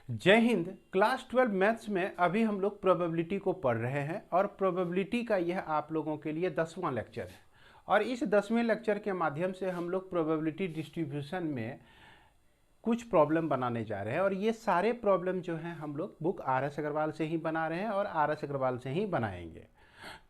जय Hind. Class 12 maths में अभी हम लोग प्रोबेबिलिटी को पढ़ रहे हैं और प्रोबेबिलिटी का यह आप लोगों के लिए 10वां लेक्चर है। और इस 10वें लेक्चर के माध्यम से हम लोग प्रोबेबिलिटी डिस्ट्रीब्यूशन में कुछ प्रॉब्लम बनाने जा रहे हैं और ये सारे प्रॉब्लम जो हैं हम लोग बुक आर.एस. अग्रवाल से ही बना रहे हैं और आर.एस. अग्रवाल से ही बनाएंगे।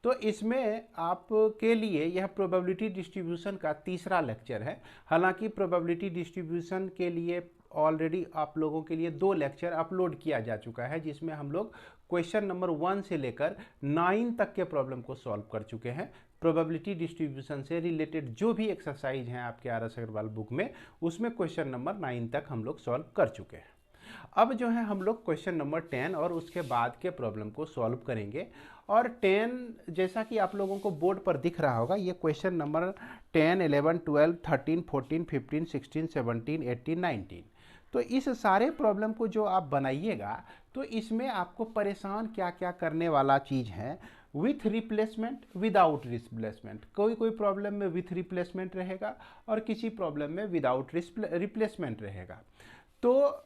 तो इसमें आपके लिए यह प्रोबेबिलिटी डिस्ट्रीब्यूशन का तीसरा लेक्चर है। हालांकि प्रोबेबिलिटी डिस्ट्रीब्यूशन के लिए ऑलरेडी आप लोगों के लिए 2 लेक्चर अपलोड किया जा चुका है, जिसमें हम लोग क्वेश्चन नंबर 1 से लेकर 9 तक के प्रॉब्लम को सॉल्व कर चुके हैं। प्रोबेबिलिटी डिस्ट्रीब्यूशन से रिलेटेड जो भी एक्सरसाइज हैं आपके आर.एस. अग्रवाल बुक में, उसमें क्वेश्चन नंबर 9 तक हम लोग सॉल्व कर चुके हैं। अब जो है हम लोग क्वेश्चन नंबर 10 और उसके बाद के प्रॉब्लम को सॉल्व करेंगे। और 10 जैसा कि आप लोगों को बोर्ड पर दिख रहा होगा, ये क्वेश्चन नंबर 10, 11, 12, 13, 14, 15, 16, 17, 18, 19। तो इस सारे प्रॉब्लम को जो आप बनाइएगा तो इसमें आपको परेशान क्या क्या करने वाला चीज़ है, विथ रिप्लेसमेंट, विदाउट रिप्लेसमेंट। कोई कोई प्रॉब्लम में विथ रिप्लेसमेंट रहेगा और किसी प्रॉब्लम में विदाउट रिप्लेसमेंट रहेगा। तो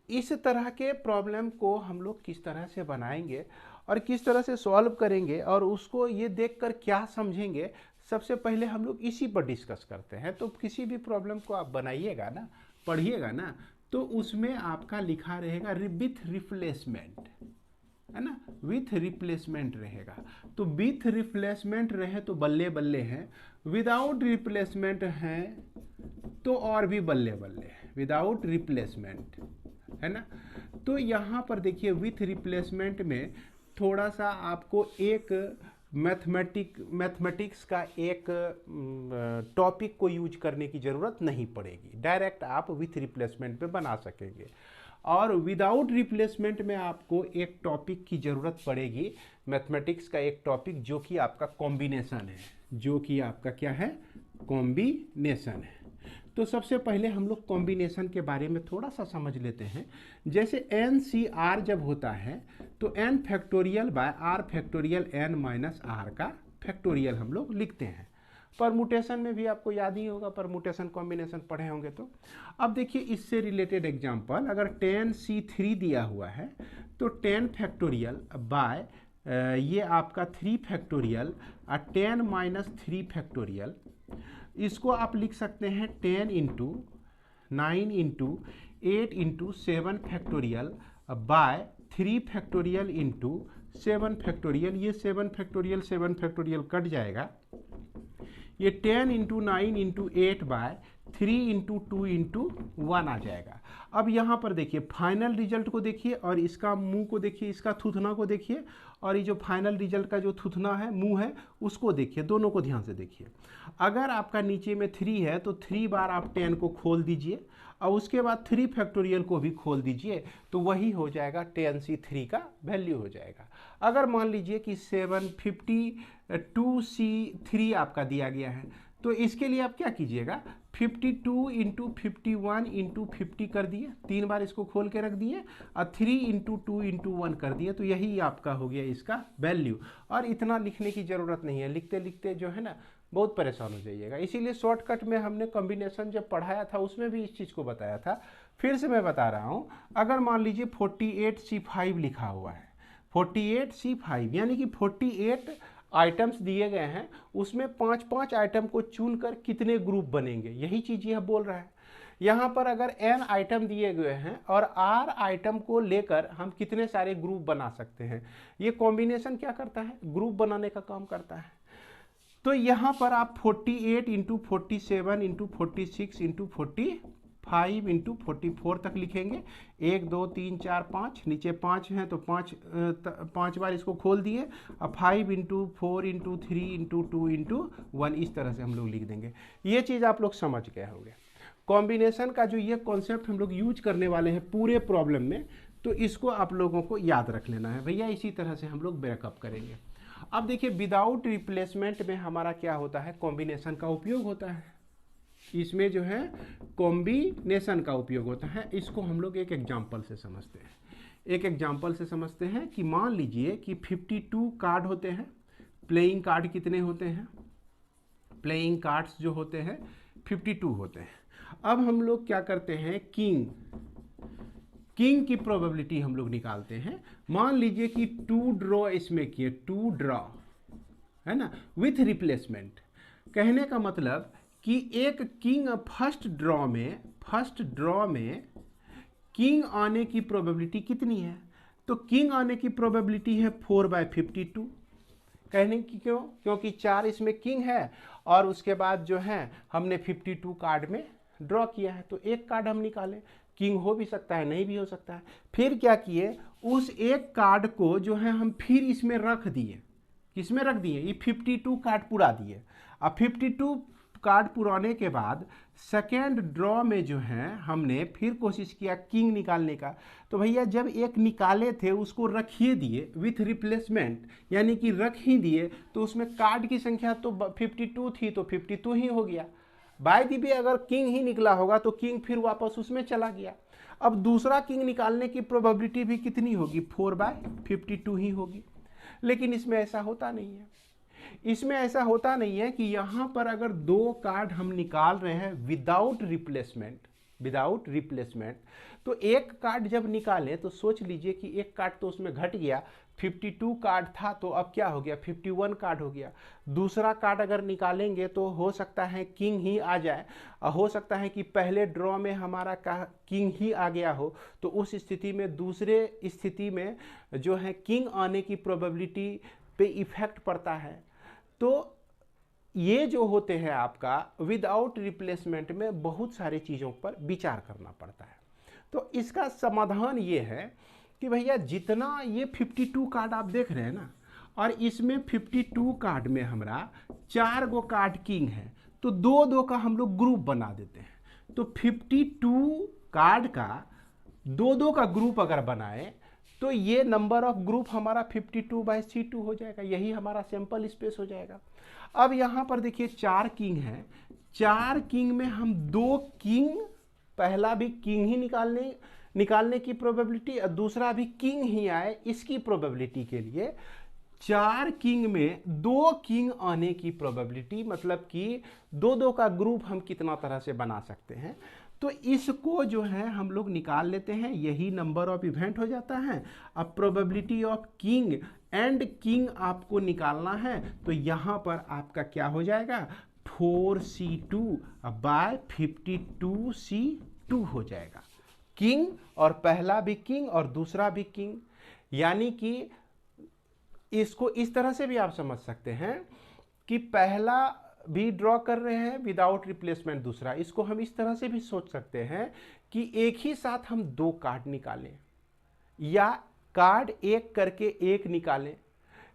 इस तरह के प्रॉब्लम को हम लोग किस तरह से बनाएंगे और किस तरह से सॉल्व करेंगे और उसको ये देखकर क्या समझेंगे, सबसे पहले हम लोग इसी पर डिस्कस करते हैं। तो किसी भी प्रॉब्लम को आप बनाइएगा ना, पढ़िएगा ना, तो उसमें आपका लिखा रहेगा विथ रिप्लेसमेंट, है ना, विथ रिप्लेसमेंट रहेगा। तो विथ रिप्लेसमेंट रहे तो बल्ले बल्ले हैं, विदाउट रिप्लेसमेंट है तो और भी बल्ले बल्ले है, विदाउट रिप्लेसमेंट, है ना। तो यहाँ पर देखिए विथ रिप्लेसमेंट में थोड़ा सा आपको एक मैथमेटिक्स का एक टॉपिक को यूज करने की ज़रूरत नहीं पड़ेगी, डायरेक्ट आप विथ रिप्लेसमेंट पे बना सकेंगे। और विदाउट रिप्लेसमेंट में आपको एक टॉपिक की ज़रूरत पड़ेगी, मैथमेटिक्स का एक टॉपिक जो कि आपका कॉम्बिनेशन है, जो कि आपका क्या है, कॉम्बिनेशन है। तो सबसे पहले हम लोग कॉम्बिनेशन के बारे में थोड़ा सा समझ लेते हैं। जैसे NCR जब होता है तो n factorial by r factorial n minus r का फैक्टोरियल हम लोग लिखते हैं। परमुटेशन में भी आपको याद ही होगा, परमुटेशन कॉम्बिनेशन पढ़े होंगे। तो अब देखिए इससे रिलेटेड एग्जांपल, अगर 10C3 दिया हुआ है तो 10 फैक्टोरियल बाय ये आपका 3 फैक्टोरियल 10 माइनस 3 फैक्टोरियल, इसको आप लिख सकते हैं 10 into 9 into 8 into 7 factorial by 3 factorial into 7 factorial. ये 7 फैक्टोरियल कट जाएगा, ये 10 into 9 into 8 by 3 into 2 into 1 आ जाएगा। अब यहाँ पर देखिए फाइनल रिजल्ट को देखिए और इसका मुंह को देखिए, इसका थूथना को देखिए, और ये जो फाइनल रिजल्ट का जो थूथना है, मुंह है, उसको देखिए, दोनों को ध्यान से देखिए। अगर आपका नीचे में 3 है तो 3 बार आप 10 को खोल दीजिए और उसके बाद 3 फैक्टोरियल को भी खोल दीजिए, तो वही हो जाएगा 10C3 का वैल्यू हो जाएगा। अगर मान लीजिए कि 752C3 आपका दिया गया है, तो इसके लिए आप क्या कीजिएगा, 52 इंटू 51 इंटू 50 कर दिए, 3 बार इसको खोल के रख दिए और 3 इंटू 2 इंटू 1 कर दिए, तो यही आपका हो गया इसका वैल्यू। और इतना लिखने की ज़रूरत नहीं है, लिखते लिखते जो है ना बहुत परेशान हो जाइएगा। इसीलिए शॉर्टकट में हमने कॉम्बिनेशन जब पढ़ाया था उसमें भी इस चीज़ को बताया था। फिर से मैं बता रहा हूँ, अगर मान लीजिए 48C5 लिखा हुआ है, 48C5 यानी कि 48 आइटम्स दिए गए हैं, उसमें 5-5 आइटम को चुनकर कितने ग्रुप बनेंगे, यही चीज़ यह बोल रहा है। यहाँ पर अगर n आइटम दिए गए हैं और r आइटम को लेकर हम कितने सारे ग्रुप बना सकते हैं, ये कॉम्बिनेशन क्या करता है, ग्रुप बनाने का काम करता है। तो यहाँ पर आप 48 इंटू 47 इंटू 46 इंटू 45 इंटू 44 तक लिखेंगे। 1 2 3 4 5, नीचे 5 हैं तो 5 बार इसको खोल दिए, अब 5 इंटू 4 इंटू 3 इंटू 2 इंटू 1, इस तरह से हम लोग लिख देंगे। ये चीज़ आप लोग समझ गए होंगे। कॉम्बिनेशन का जो ये कॉन्सेप्ट हम लोग यूज करने वाले हैं पूरे प्रॉब्लम में, तो इसको आप लोगों को याद रख लेना है भैया। इसी तरह से हम लोग ब्रेकअप करेंगे। अब देखिए विदाउट रिप्लेसमेंट में हमारा क्या होता है, कॉम्बिनेशन का उपयोग होता है। इसमें जो है कॉम्बिनेशन का उपयोग होता है। इसको हम लोग एक एग्जांपल से समझते हैं। एक एग्जांपल से समझते हैं कि मान लीजिए कि 52 कार्ड होते हैं। प्लेइंग कार्ड कितने होते हैं, प्लेइंग कार्ड्स जो होते हैं 52 होते हैं। अब हम लोग क्या करते हैं, किंग किंग की प्रोबेबिलिटी हम लोग निकालते हैं। मान लीजिए कि 2 ड्रॉ इसमें किए, 2 ड्रॉ है ना, विथ रिप्लेसमेंट। कहने का मतलब कि एक किंग फर्स्ट ड्रॉ में किंग आने की प्रोबेबिलिटी कितनी है? तो किंग आने की प्रोबेबिलिटी है 4/52। कहने की क्यों? क्योंकि 4 इसमें किंग है और उसके बाद जो है हमने 52 कार्ड में ड्रॉ किया है, तो एक कार्ड हम निकालें। किंग हो भी सकता है, नहीं भी हो सकता है। फिर क्या किए, उस एक कार्ड को जो है हम फिर इसमें रख दिए। किसमें रख दिए? ये 52 कार्ड पुरा दिए। अब 52 कार्ड पुराने के बाद सेकेंड ड्रॉ में जो है हमने फिर कोशिश किया किंग निकालने का। तो भैया जब एक निकाले थे उसको रखिए दिए विथ रिप्लेसमेंट, यानी कि रख ही दिए, तो उसमें कार्ड की संख्या तो 52 थी, तो 52 ही हो गया। बाय द वे अगर किंग ही निकला होगा तो किंग फिर वापस उसमें चला गया। अब दूसरा किंग निकालने की प्रोबेबिलिटी भी कितनी होगी? 4/52 ही होगी। लेकिन इसमें ऐसा होता नहीं है। इसमें ऐसा होता नहीं है कि यहां पर अगर 2 कार्ड हम निकाल रहे हैं विदाउट रिप्लेसमेंट, तो एक कार्ड जब निकालें तो सोच लीजिए कि एक कार्ड तो उसमें घट गया, 52 कार्ड था तो अब क्या हो गया? 51 कार्ड हो गया। दूसरा कार्ड अगर निकालेंगे तो हो सकता है किंग ही आ जाए, हो सकता है कि पहले ड्रॉ में हमारा किंग ही आ गया हो, तो उस स्थिति में दूसरे स्थिति में जो है किंग आने की प्रोबेबिलिटी पे इफेक्ट पड़ता है। तो ये जो होते हैं आपका विदाउट रिप्लेसमेंट में बहुत सारी चीज़ों पर विचार करना पड़ता है। तो इसका समाधान ये है कि भैया जितना ये 52 कार्ड आप देख रहे हैं ना, और इसमें 52 कार्ड में हमारा 4 गो कार्ड किंग है, तो 2-2 का हम लोग ग्रुप बना देते हैं। तो 52 कार्ड का 2-2 का ग्रुप अगर बनाए तो ये नंबर ऑफ ग्रुप हमारा 52/C2 हो जाएगा, यही हमारा सैंपल स्पेस हो जाएगा। अब यहां पर देखिए 4 किंग है, 4 किंग में हम 2 किंग, पहला भी किंग ही निकालने की प्रोबेबिलिटी और दूसरा भी किंग ही आए इसकी प्रोबेबिलिटी के लिए 4 किंग में 2 किंग आने की प्रोबेबिलिटी, मतलब कि 2-2 का ग्रुप हम कितना तरह से बना सकते हैं। तो इसको जो है हम लोग निकाल लेते हैं, यही नंबर ऑफ इवेंट हो जाता है। अब probability of king and king आपको निकालना है, तो यहां पर आपका क्या हो जाएगा? 4C2/52C2 हो जाएगा। किंग और पहला भी किंग और दूसरा भी किंग, यानी कि इसको इस तरह से भी आप समझ सकते हैं कि पहला भी ड्रॉ कर रहे हैं विदाउट रिप्लेसमेंट, दूसरा, इसको हम इस तरह से भी सोच सकते हैं कि एक ही साथ हम 2 कार्ड निकालें, या कार्ड एक करके एक निकालें,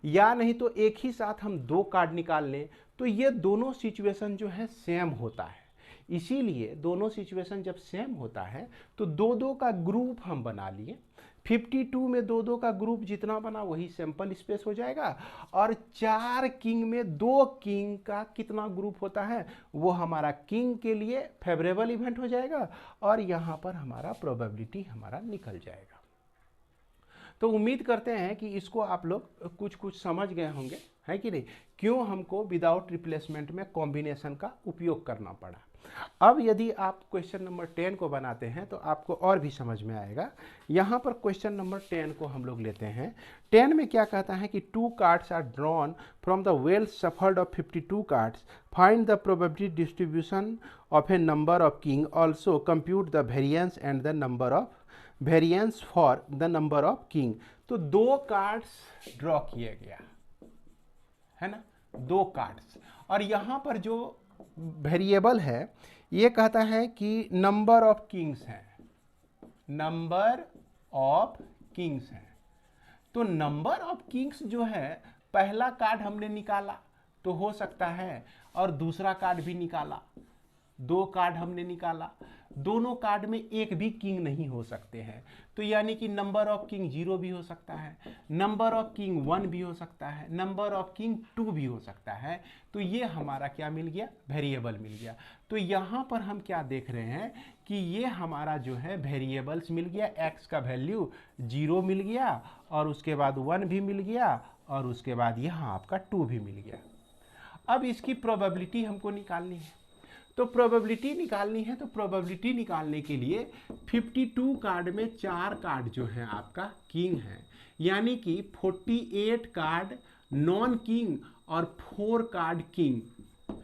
या नहीं तो एक ही साथ हम 2 कार्ड निकाल लें। तो ये दोनों सिचुएशन जो है सेम होता है। इसीलिए दोनों सिचुएशन जब सेम होता है तो 2-2 का ग्रुप हम बना लिए। 52 में 2-2 का ग्रुप जितना बना वही सैंपल स्पेस हो जाएगा, और 4 किंग में 2 किंग का कितना ग्रुप होता है वो हमारा किंग के लिए फेवरेबल इवेंट हो जाएगा, और यहां पर हमारा प्रोबेबिलिटी हमारा निकल जाएगा। तो उम्मीद करते हैं कि इसको आप लोग कुछ समझ गए होंगे, है कि नहीं, क्यों हमको विदाउट रिप्लेसमेंट में कॉम्बिनेशन का उपयोग करना पड़ा। अब यदि आप क्वेश्चन नंबर 10 को बनाते हैं तो आपको और भी समझ में आएगा। यहाँ पर क्वेश्चन नंबर 10 को हम लोग लेते हैं। 10 में क्या कहता है कि 2 cards are drawn from the well shuffled of 52 cards, find the probability distribution of a number of king, also compute the variance and the number of variance for the number of king. तो 2 cards draw किए गया है ना, 2 cards, और यहां पर जो variable है ये कहता है कि नंबर ऑफ किंग्स हैं, नंबर ऑफ किंग्स हैं। तो नंबर ऑफ किंग्स जो है, पहला कार्ड हमने निकाला तो हो सकता है, और दूसरा कार्ड भी निकाला, 2 कार्ड हमने निकाला, दोनों कार्ड में एक भी किंग नहीं हो सकते हैं। तो यानी कि नंबर ऑफ किंग 0 भी हो सकता है, नंबर ऑफ किंग 1 भी हो सकता है, नंबर ऑफ किंग 2 भी हो सकता है। तो ये हमारा क्या मिल गया? वेरिएबल मिल गया। तो यहाँ पर हम क्या देख रहे हैं कि ये हमारा जो है वेरिएबल्स मिल गया, x का वैल्यू 0 मिल गया, और उसके बाद 1 भी मिल गया, और उसके बाद यहाँ आपका 2 भी मिल गया। अब इसकी प्रोबेबिलिटी हमको निकालनी है। तो प्रोबेबिलिटी निकालनी है, तो प्रोबेबिलिटी निकालने के लिए 52 कार्ड में 4 कार्ड जो है आपका किंग है, यानी कि 48 कार्ड नॉन किंग और 4 कार्ड किंग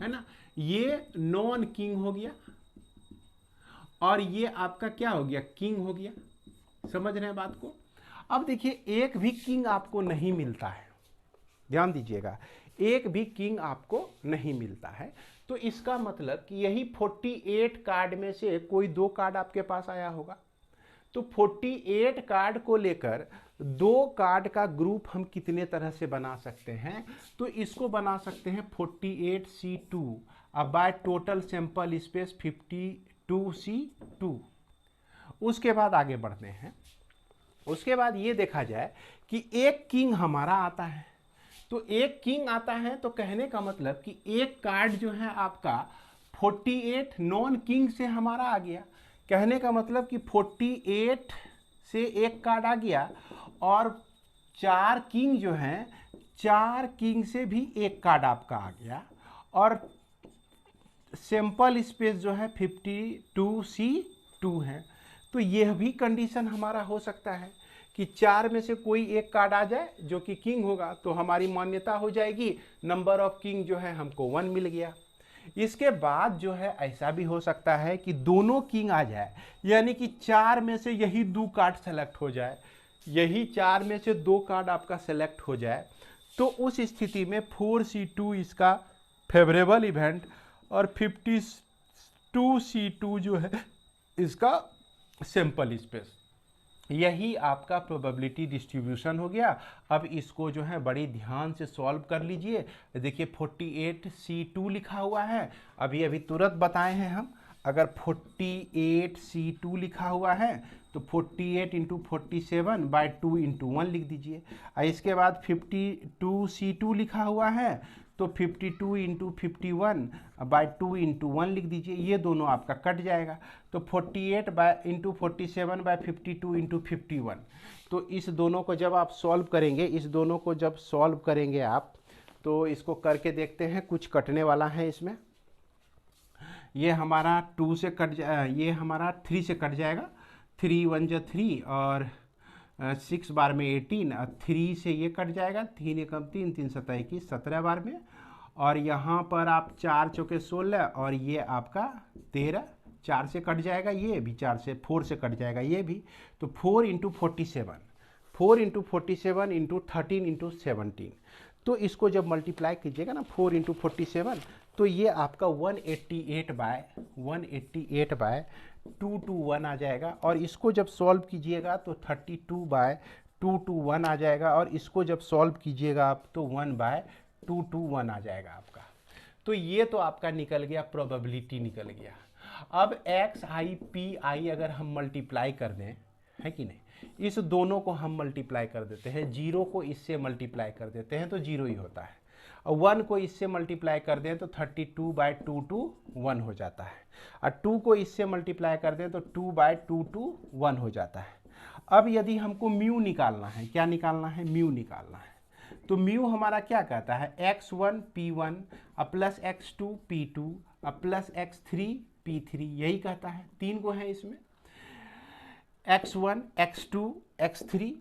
है ना। ये नॉन किंग हो गया और ये आपका क्या हो गया, किंग हो गया। समझ रहे हैं बात को। अब देखिए एक भी किंग आपको नहीं मिलता है, ध्यान दीजिएगा, एक भी किंग आपको नहीं मिलता है। तो इसका मतलब कि यही 48 कार्ड में से कोई 2 कार्ड आपके पास आया होगा। तो 48 कार्ड को लेकर 2 कार्ड का ग्रुप हम कितने तरह से बना सकते हैं, तो इसको बना सकते हैं 48C2 अब by total sample space 52C2। उसके बाद आगे बढ़ते हैं। उसके बाद ये देखा जाए कि एक किंग हमारा आता है, तो एक किंग आता है तो कहने का मतलब कि एक कार्ड जो है आपका 48 नॉन किंग से हमारा आ गया। कहने का मतलब कि 48 से एक कार्ड आ गया और 4 किंग जो हैं 4 किंग से भी एक कार्ड आपका आ गया और सैंपल स्पेस जो है 52C2 है। तो यह भी कंडीशन हमारा हो सकता है कि 4 में से कोई एक कार्ड आ जाए जो कि किंग होगा, तो हमारी मान्यता हो जाएगी, नंबर ऑफ किंग जो है हमको 1 मिल गया। इसके बाद जो है ऐसा भी हो सकता है कि दोनों किंग आ जाए, यानी कि 4 में से यही 2 कार्ड सेलेक्ट हो जाए, यही 4 में से 2 कार्ड आपका सेलेक्ट हो जाए, तो उस स्थिति में 4C2 इसका फेवरेबल इवेंट और 52C2 जो है इसका सैंपल स्पेस। यही आपका प्रोबेबिलिटी डिस्ट्रीब्यूशन हो गया। अब इसको जो है बड़ी ध्यान से सॉल्व कर लीजिए। देखिए 48C2 लिखा हुआ है, अभी तुरंत बताए हैं हम। अगर 48C2 लिखा हुआ है तो 48 × 47 बाय 2 × 1 लिख दीजिए। इसके बाद 52C2 लिखा हुआ है तो 52 × 51 बाय 2 × 1 लिख दीजिए। ये दोनों आपका कट जाएगा, तो 48 × 47 बाय 52 × 51। तो इस दोनों को जब आप सॉल्व करेंगे, इस दोनों को जब सॉल्व करेंगे आप, तो इसको करके देखते हैं। कुछ कटने वाला है इसमें। ये हमारा 2 से कट ये हमारा 3 से कट जाएगा। 3 1 जा 3 और 6 बार में 18, 3 से ये कट जाएगा, 3 एकम 3, 3 7 21, 17 बार में। और यहाँ पर आप 4 चौके 16 और ये आपका 13, 4 से कट जाएगा, ये भी 4 से 4 से कट जाएगा ये भी। तो 4 × 47, 4 × 47 × 13 × 17। तो इसको जब मल्टीप्लाई कीजिएगा ना 4 × 47, तो ये आपका 188 बाय 221 आ जाएगा। और इसको जब सॉल्व कीजिएगा तो 32 बाय 221 आ जाएगा। और इसको जब सॉल्व कीजिएगा आप तो 1 बाय 221 आ जाएगा आपका। तो ये तो आपका निकल गया, प्रोबेबिलिटी निकल गया। अब XI अगर हम मल्टीप्लाई कर दें, है कि नहीं, इस दोनों को हम मल्टीप्लाई कर देते हैं, 0 को इससे मल्टीप्लाई कर देते हैं तो 0 ही होता है, और 1 को इससे मल्टीप्लाई कर दें तो 32 बाय 2 2 1 हो जाता है, और 2 को इससे मल्टीप्लाई कर दें तो 2 बाय 2 2 1 हो जाता है। अब यदि हमको म्यू निकालना है, क्या निकालना है, म्यू निकालना है, तो म्यू हमारा क्या कहता है, x1 p1 plus x2 p2 plus x3 p3, यही कहता है। 3 को है इसमें, x1 x2 x3,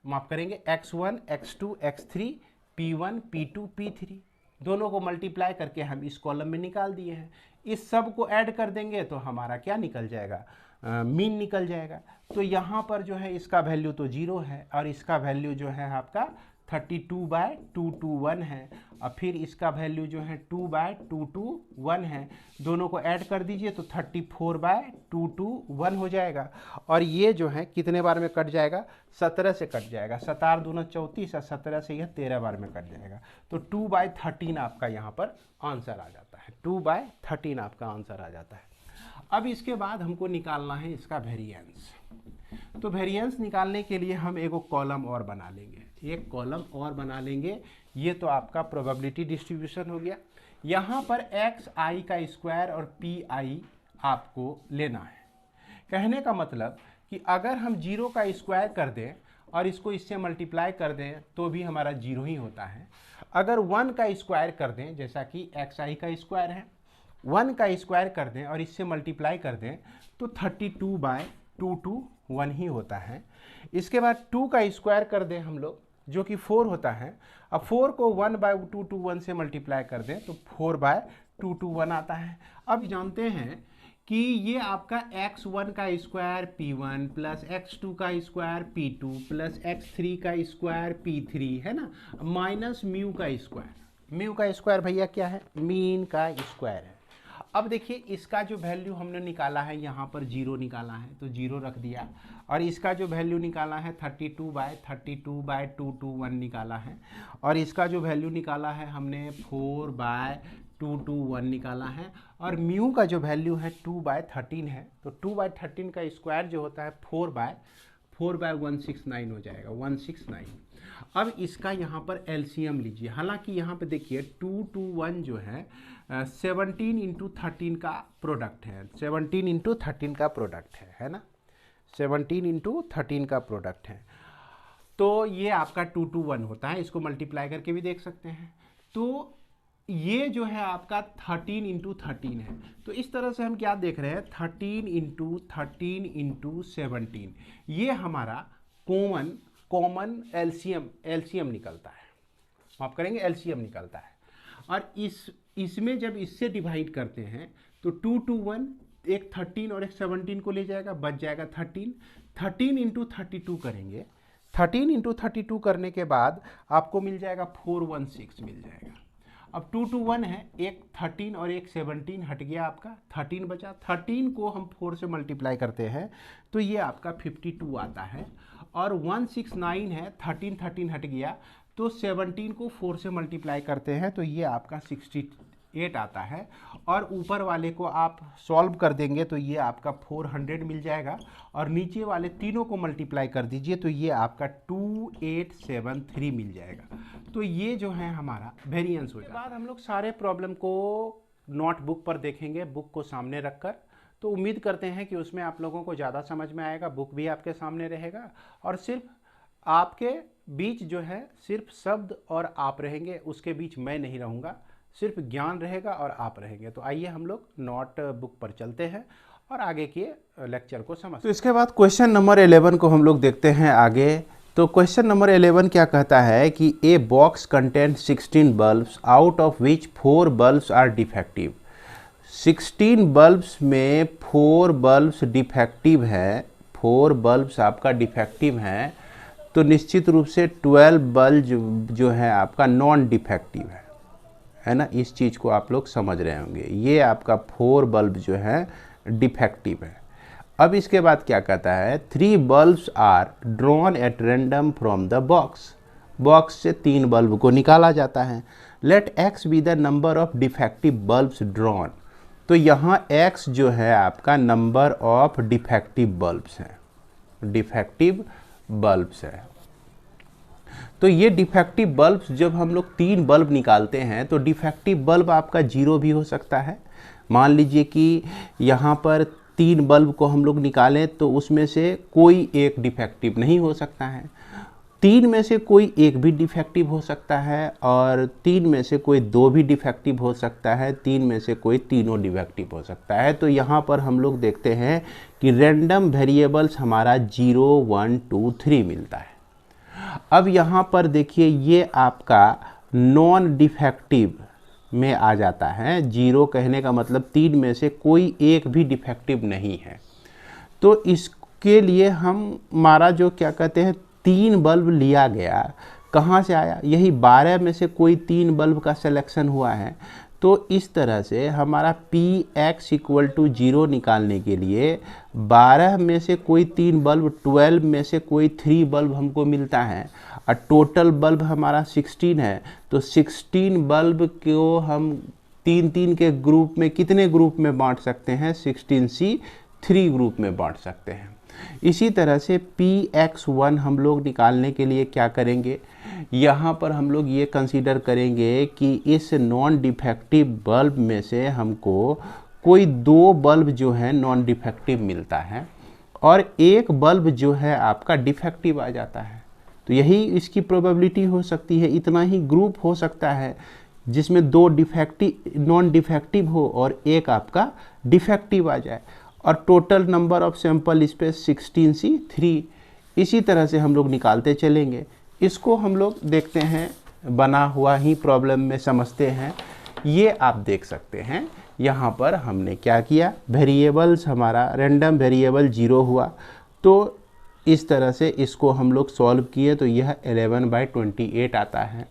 माफ करेंगे, x1 x2 x3 p1 p2 p3, दोनों को मल्टीप्लाई करके हम इस कॉलम में निकाल दिए हैं। इस सब को ऐड कर देंगे तो हमारा क्या निकल जाएगा, मीन निकल जाएगा। तो यहाँ पर जो है इसका वैल्यू तो 0 है और इसका वैल्यू जो है आपका 32 बाय 221 है, और फिर इसका वैल्यू जो है 2 बाय 221 है। दोनों को ऐड कर दीजिए तो 34 बाय 221 हो जाएगा। और ये जो है कितने बार में कट जाएगा, 17 से कट जाएगा, 7 दूना 34 और 17 से यह 13 बार में कट जाएगा। तो 2 बाय 13 आपका यहाँ पर आंसर आ जाता है, 2 बाय 13 आपका आंसर आ जाता है। अब इसके बाद हमको निकालना है इसका वेरिएंस। तो वेरिएंस निकालने के लिए हम एगो कॉलम और बना लेंगे, एक कॉलम और बना लेंगे। ये तो आपका प्रोबेबिलिटी डिस्ट्रीब्यूशन हो गया। यहाँ पर xi का स्क्वायर और pi आपको लेना है। कहने का मतलब कि अगर हम 0 का स्क्वायर कर दें और इसको इससे मल्टीप्लाई कर दें तो भी हमारा 0 ही होता है। अगर 1 का स्क्वायर कर दें, जैसा कि xi का स्क्वायर है, 1 का स्क्वायर कर दें और इससे मल्टीप्लाई कर दें तो 32/2 1 ही होता है। इसके बाद 2 का स्क्वायर कर दें हम लोग जो कि 4 होता है। अब 4 को 1/2 1 से मल्टीप्लाई कर दें तो 4/2 1 आता है। अब जानते हैं कि ये आपका x1 का स्क्वायर p1 प्लस x2 का स्क्वायर p2 प्लस x3 का स्क्वायर p3 है ना, माइनस म्यू का स्क्वायर। म्यू का स्क्वायर भैया क्या है, मीन का स्क्वायर है। अब देखिए इसका जो वैल्यू हमने निकाला है, यहाँ पर 0 निकाला है तो 0 रख दिया, और इसका जो वैल्यू निकाला है 32/2 1 निकाला है, और इसका जो वैल्यू निकाला है हमने 4/2 1 निकाला है, और म्यू का जो वैल्यू है 2/13 है। तो 2/13 का स्क्वायर जो होता है 4/169 हो जाएगा, 169। अब इसका यहाँ पर एलसीएम लीजिए। हालांकि यहाँ पे देखिए 2 2 1 जो है 17 × 13 का प्रोडक्ट है, 17 × 13 का प्रोडक्ट है ना, 17 × 13 का प्रोडक्ट है। तो ये आपका 2 2 1 होता है, इसको मल्टीप्लाई करके भी देख सकते हैं। तो ये जो है आपका 13 × 13 है। तो इस तरह से हम क्या देख रहे हैं, 13 × 13 × 17, ये हमारा कॉमन एलसीएम निकलता है। माफ करेंगे, एलसीएम निकलता है। और इसमें जब इससे डिवाइड करते हैं तो 2 2 1 एक 13 और एक 17 को ले जाएगा, बच जाएगा 13 × 32 करेंगे। 13 × 32 करने के बाद आपको मिल जाएगा 416 मिल जाएगा। अब 2 2 1 है, एक 13 और एक 17 हट गया, आपका 13 बचा। 13 को हम 4 से मल्टीप्लाई करते हैं तो ये आपका 52 आता है, और 169 है, 13 हट गया तो 17 को 4 से मल्टीप्लाई करते हैं तो ये आपका 68 आता है, और ऊपर वाले को आप सॉल्व कर देंगे तो ये आपका 400 मिल जाएगा, और नीचे वाले तीनों को मल्टीप्लाई कर दीजिए तो ये आपका 2873 मिल जाएगा। तो ये जो है हमारा वेरिएंस हो जाएगा। बाद हम लोग सारे प्रॉब्लम को नोटबुक पर देखेंगे, बुक को सामने रखकर। तो उम्मीद करते हैं कि उसमें आप लोगों को ज़्यादा समझ में आएगा। बुक भी आपके सामने रहेगा, और सिर्फ आपके बीच जो है सिर्फ शब्द और आप रहेंगे, उसके बीच मैं नहीं रहूँगा, सिर्फ ज्ञान रहेगा और आप रहेंगे। तो आइए हम लोग नोट बुक पर चलते हैं और आगे के लेक्चर को समझते हैं। तो इसके बाद क्वेश्चन नंबर 11 को हम लोग देखते हैं आगे। तो क्वेश्चन नंबर 11 क्या कहता है कि a box content 16 bulbs out of which 4 bulbs are defective. 16 bulbs में 4 बल्ब्स डिफेक्टिव है, 4 बल्ब्स आपका डिफेक्टिव हैं, तो निश्चित रूप से 12 बल्ब जो है आपका नॉन डिफेक्टिव है ना। इस चीज़ को आप लोग समझ रहे होंगे। ये आपका 4 बल्ब जो है डिफेक्टिव है। अब इसके बाद क्या कहता है, 3 bulbs are drawn at random from the box. Box से 3 बल्ब को निकाला जाता है। Let x be the number of defective bulbs drawn. तो यहाँ x जो है आपका नंबर ऑफ डिफेक्टिव बल्ब्स है, डिफेक्टिव बल्ब्स है। तो ये डिफेक्टिव बल्ब्स जब हम लोग 3 बल्ब निकालते हैं तो डिफेक्टिव बल्ब आपका 0 भी हो सकता है। मान लीजिए कि यहाँ पर 3 बल्ब को हम लोग निकालें तो उसमें से कोई एक डिफेक्टिव नहीं हो सकता है, 3 में से कोई एक भी डिफेक्टिव हो सकता है, और 3 में से कोई 2 भी डिफेक्टिव हो सकता है, 3 में से कोई तीनों डिफेक्टिव हो सकता है। तो यहाँ पर हम लोग देखते हैं कि रैंडम वेरिएबल्स हमारा 0 1 2 3 मिलता है। अब यहाँ पर देखिए ये आपका नॉन डिफेक्टिव में आ जाता है। 0 कहने का मतलब 3 में से कोई एक भी डिफेक्टिव नहीं है। तो इसके लिए हमारा जो क्या कहते हैं 3 बल्ब लिया गया, कहाँ से आया, यही 12 में से कोई 3 बल्ब का सिलेक्शन हुआ है। तो इस तरह से हमारा Px = 0 निकालने के लिए 12 में से कोई 3 बल्ब, 12 में से कोई 3 बल्ब हमको मिलता है, और टोटल बल्ब हमारा 16 है। तो 16 बल्ब को हम 3 के ग्रुप में कितने ग्रुप में बांट सकते हैं, 16C 3 ग्रुप में बांट सकते हैं। इसी तरह से Px1 हम लोग निकालने के लिए क्या करेंगे, यहाँ पर हम लोग ये कंसीडर करेंगे कि इस नॉन डिफेक्टिव बल्ब में से हमको कोई 2 बल्ब जो है नॉन डिफेक्टिव मिलता है, और 1 बल्ब जो है आपका डिफेक्टिव आ जाता है। तो यही इसकी प्रोबेबिलिटी हो सकती है, इतना ही ग्रुप हो सकता है जिसमें 2 नॉन डिफेक्टिव हो और एक आपका डिफेक्टिव आ जाए, और total number of sample space 16C3। इसी तरह से हम लोग निकालते चलेंगे। इसको हम लोग देखते हैं, बना हुआ ही प्रॉब्लम में समझते हैं। ये आप देख सकते हैं, यहाँ पर हमने क्या किया, वेरिएबल्स हमारा रैंडम वेरिएबल 0 हुआ, तो इस तरह से इसको हम लोग सॉल्व किए तो यह 11/28 आता है।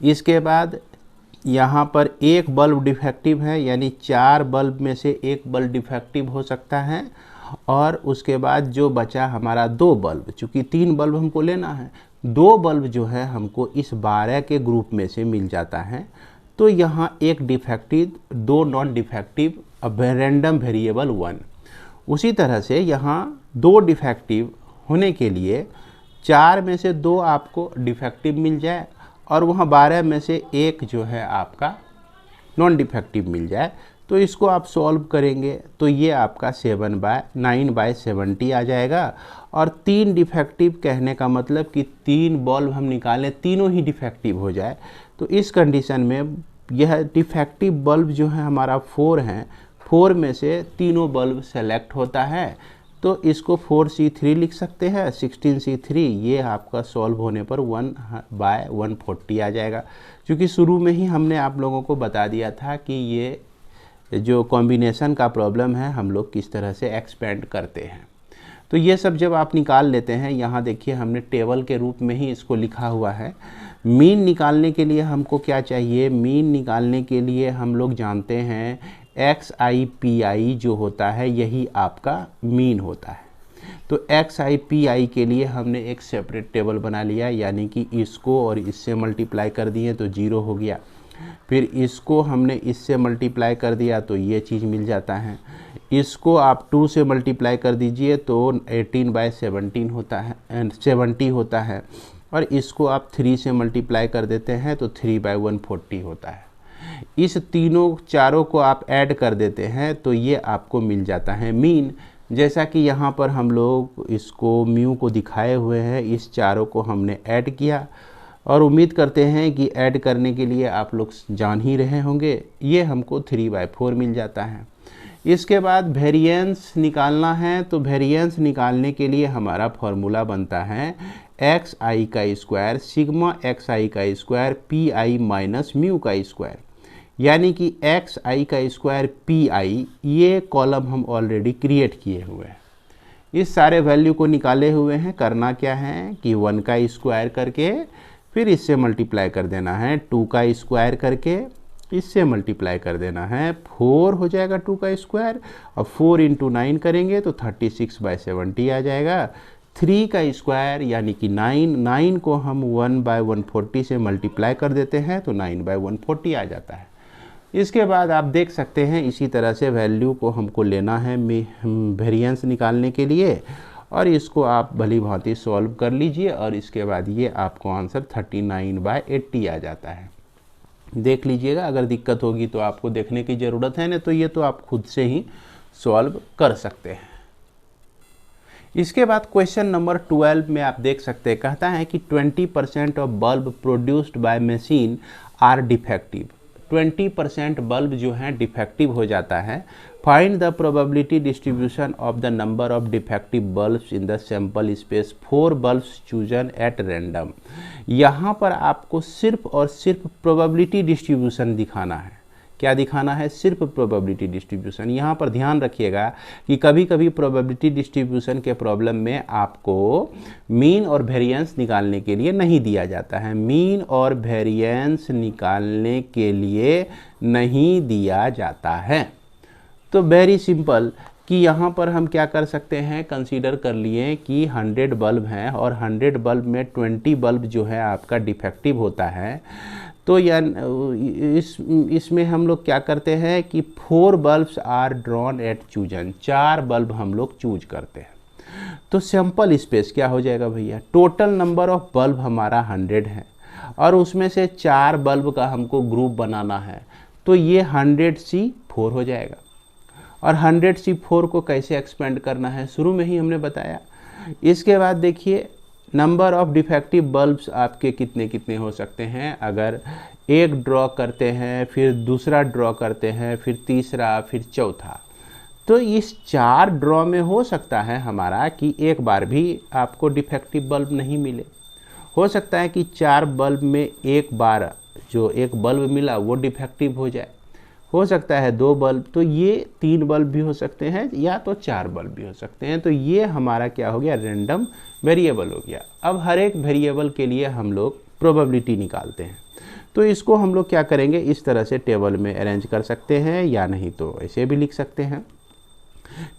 इसके बाद यहाँ पर एक बल्ब डिफेक्टिव है, यानी 4 बल्ब में से एक बल्ब डिफेक्टिव हो सकता है, और उसके बाद जो बचा हमारा 2 बल्ब, चूँकि 3 बल्ब हमको लेना है, 2 बल्ब जो है हमको इस 12 के ग्रुप में से मिल जाता है। तो यहाँ एक defective, 2 non defective, random variable 1। उसी तरह से यहाँ 2 डिफेक्टिव होने के लिए 4 में से 2 आपको डिफेक्टिव मिल जाए, और वहाँ 12 में से एक जो है आपका नॉन डिफेक्टिव मिल जाए। तो इसको आप सॉल्व करेंगे तो ये आपका 9/70 आ जाएगा। और 3 डिफेक्टिव कहने का मतलब कि 3 बल्ब हम निकालें, तीनों ही डिफेक्टिव हो जाए। तो इस कंडीशन में यह डिफेक्टिव बल्ब जो है हमारा 4 हैं, 4 में से तीनों बल्ब सेलेक्ट होता है। तो इसको 4C3 लिख सकते हैं, 16C3। ये आपका सॉल्व होने पर 1/140 आ जाएगा। क्योंकि शुरू में ही हमने आप लोगों को बता दिया था कि ये जो कॉम्बिनेशन का प्रॉब्लम है हम लोग किस तरह से एक्सपेंड करते हैं। तो ये सब जब आप निकाल लेते हैं, यहाँ देखिए हमने टेबल के रूप में ही इसको लिखा हुआ है। मीन निकालने के लिए हमको क्या चाहिए, मीन निकालने के लिए हम लोग जानते हैं XIPI जो होता है यही आपका मीन होता है। तो XIPI के लिए हमने एक सेपरेट टेबल बना लिया, यानी कि इसको और इससे मल्टीप्लाई कर दिए तो 0 हो गया। फिर इसको हमने इससे मल्टीप्लाई कर दिया तो ये चीज़ मिल जाता है। इसको आप 2 से मल्टीप्लाई कर दीजिए तो 18/17 होता है, 70 होता है। और इसको आप 3 से मल्टीप्लाई कर देते हैं तो 3/140 होता है। इस चारों को आप ऐड कर देते हैं तो ये आपको मिल जाता है मीन। जैसा कि यहाँ पर हम लोग इसको म्यू को दिखाए हुए हैं, इस चारों को हमने ऐड किया, और उम्मीद करते हैं कि ऐड करने के लिए आप लोग जान ही रहे होंगे। ये हमको 3/4 मिल जाता है। इसके बाद वेरिएंस निकालना है, तो वेरिएंस निकालने के लिए हमारा फॉर्मूला बनता है XI का स्क्वायर सिग्मा XI का स्क्वायर PI माइनस म्यू का स्क्वायर, यानी कि XI का स्क्वायर PI। ये कॉलम हम ऑलरेडी क्रिएट किए हुए हैं, इस सारे वैल्यू को निकाले हुए हैं। करना क्या है कि 1 का स्क्वायर करके फिर इससे मल्टीप्लाई कर देना है, 2 का स्क्वायर करके इससे मल्टीप्लाई कर देना है, 4 हो जाएगा 2 का स्क्वायर, और 4 × 9 करेंगे तो 36/70 आ जाएगा। 3 का स्क्वायर यानी कि 9 को हम 1/140 से मल्टीप्लाई कर देते हैं तो 9/140 आ जाता है। इसके बाद आप देख सकते हैं इसी तरह से वैल्यू को हमको लेना है वेरिएंस निकालने के लिए, और इसको आप भली भांति सॉल्व कर लीजिए, और इसके बाद ये आपको आंसर 39/80 आ जाता है। देख लीजिएगा, अगर दिक्कत होगी तो आपको देखने की ज़रूरत है, नहीं तो ये तो आप खुद से ही सॉल्व कर सकते हैं। इसके बाद क्वेश्चन नंबर 12 में आप देख सकते हैं, कहता है कि 20% of bulb produced by machine are defective. 20% bulb जो है डिफेक्टिव हो जाता है। Find the probability distribution of the number of defective bulbs in the sample space 4 bulbs chosen at random. यहाँ पर आपको सिर्फ और सिर्फ प्रोबेबिलिटी डिस्ट्रीब्यूशन दिखाना है। क्या दिखाना है? सिर्फ प्रोबेबिलिटी डिस्ट्रीब्यूशन। यहाँ पर ध्यान रखिएगा कि कभी कभी प्रोबेबिलिटी डिस्ट्रीब्यूशन के प्रॉब्लम में आपको मीन और वेरिएंस निकालने के लिए नहीं दिया जाता है। मीन और वेरिएंस निकालने के लिए नहीं दिया जाता है। तो वेरी सिंपल कि यहाँ पर हम क्या कर सकते हैं, कंसीडर कर लिए कि 100 बल्ब हैं और 100 बल्ब में 20 बल्ब जो है आपका डिफेक्टिव होता है। तो इसमें हम लोग क्या करते हैं कि 4 bulbs are drawn at chosen, 4 bulb हम लोग चूज करते हैं। तो सैंपल स्पेस क्या हो जाएगा भैया, टोटल नंबर ऑफ बल्ब हमारा 100 है और उसमें से 4 बल्ब का हमको ग्रुप बनाना है, तो ये 100C4 हो जाएगा। और 100C4 को कैसे एक्सपेंड करना है शुरू में ही हमने बताया। इसके बाद देखिए नंबर ऑफ डिफेक्टिव बल्ब्स आपके कितने कितने हो सकते हैं। अगर एक ड्रॉ करते हैं, फिर दूसरा ड्रॉ करते हैं, फिर तीसरा, फिर चौथा, तो इस 4 ड्रॉ में हो सकता है हमारा कि एक बार भी आपको डिफेक्टिव बल्ब नहीं मिले। हो सकता है कि 4 बल्ब में एक बार जो एक बल्ब मिला वो डिफेक्टिव हो जाए। हो सकता है 2 बल्ब, तो ये 3 बल्ब भी हो सकते हैं या तो 4 बल्ब भी हो सकते हैं। तो ये हमारा क्या हो गया, रैंडम वेरिएबल हो गया। अब हर एक वेरिएबल के लिए हम लोग प्रोबेबिलिटी निकालते हैं। तो इसको हम लोग क्या करेंगे, इस तरह से टेबल में अरेंज कर सकते हैं, या नहीं तो ऐसे भी लिख सकते हैं।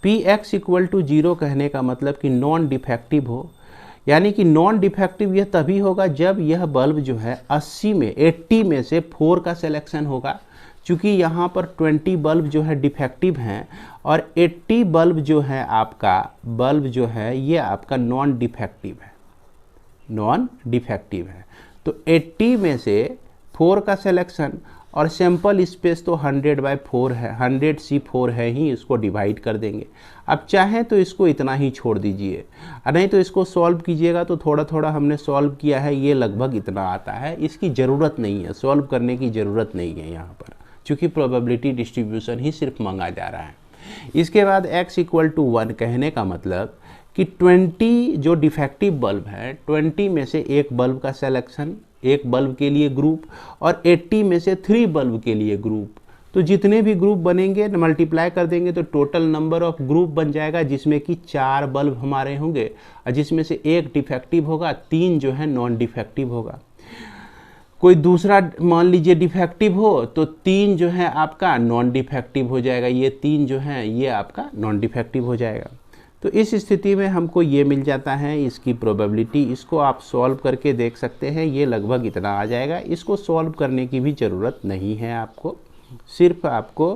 Px इक्वल टू 0 कहने का मतलब कि नॉन डिफेक्टिव हो, यानी कि नॉन डिफेक्टिव यह तभी होगा जब यह बल्ब जो है 80 में से 4 का सिलेक्शन होगा। चूँकि यहाँ पर 20 बल्ब जो है डिफेक्टिव हैं और 80 बल्ब जो है आपका बल्ब जो है ये आपका नॉन डिफेक्टिव है। तो 80 में से 4 का सिलेक्शन, और सैंपल स्पेस तो 100/4 है, 100C4 है ही, इसको डिवाइड कर देंगे। अब चाहें तो इसको इतना ही छोड़ दीजिए, नहीं तो इसको सॉल्व कीजिएगा तो थोड़ा थोड़ा हमने सॉल्व किया है, ये लगभग इतना आता है। इसकी ज़रूरत नहीं है, सॉल्व करने की ज़रूरत नहीं है यहाँ पर, क्योंकि प्रोबेबिलिटी डिस्ट्रीब्यूशन ही सिर्फ मांगा जा रहा है। इसके बाद x इक्वल टू 1 कहने का मतलब कि 20 जो डिफेक्टिव बल्ब है, 20 में से एक बल्ब का सिलेक्शन, एक बल्ब के लिए ग्रुप, और 80 में से 3 बल्ब के लिए ग्रुप। तो जितने भी ग्रुप बनेंगे मल्टीप्लाई कर देंगे तो टोटल नंबर ऑफ ग्रुप बन जाएगा, जिसमें कि 4 बल्ब हमारे होंगे, और जिसमें से एक डिफेक्टिव होगा, 3 जो है नॉन डिफेक्टिव होगा। कोई दूसरा मान लीजिए डिफेक्टिव हो तो 3 जो है आपका नॉन डिफेक्टिव हो जाएगा, ये 3 जो है ये आपका नॉन डिफेक्टिव हो जाएगा। तो इस स्थिति में हमको ये मिल जाता है इसकी प्रोबेबिलिटी। इसको आप सॉल्व करके देख सकते हैं, ये लगभग इतना आ जाएगा। इसको सॉल्व करने की भी ज़रूरत नहीं है आपको, सिर्फ आपको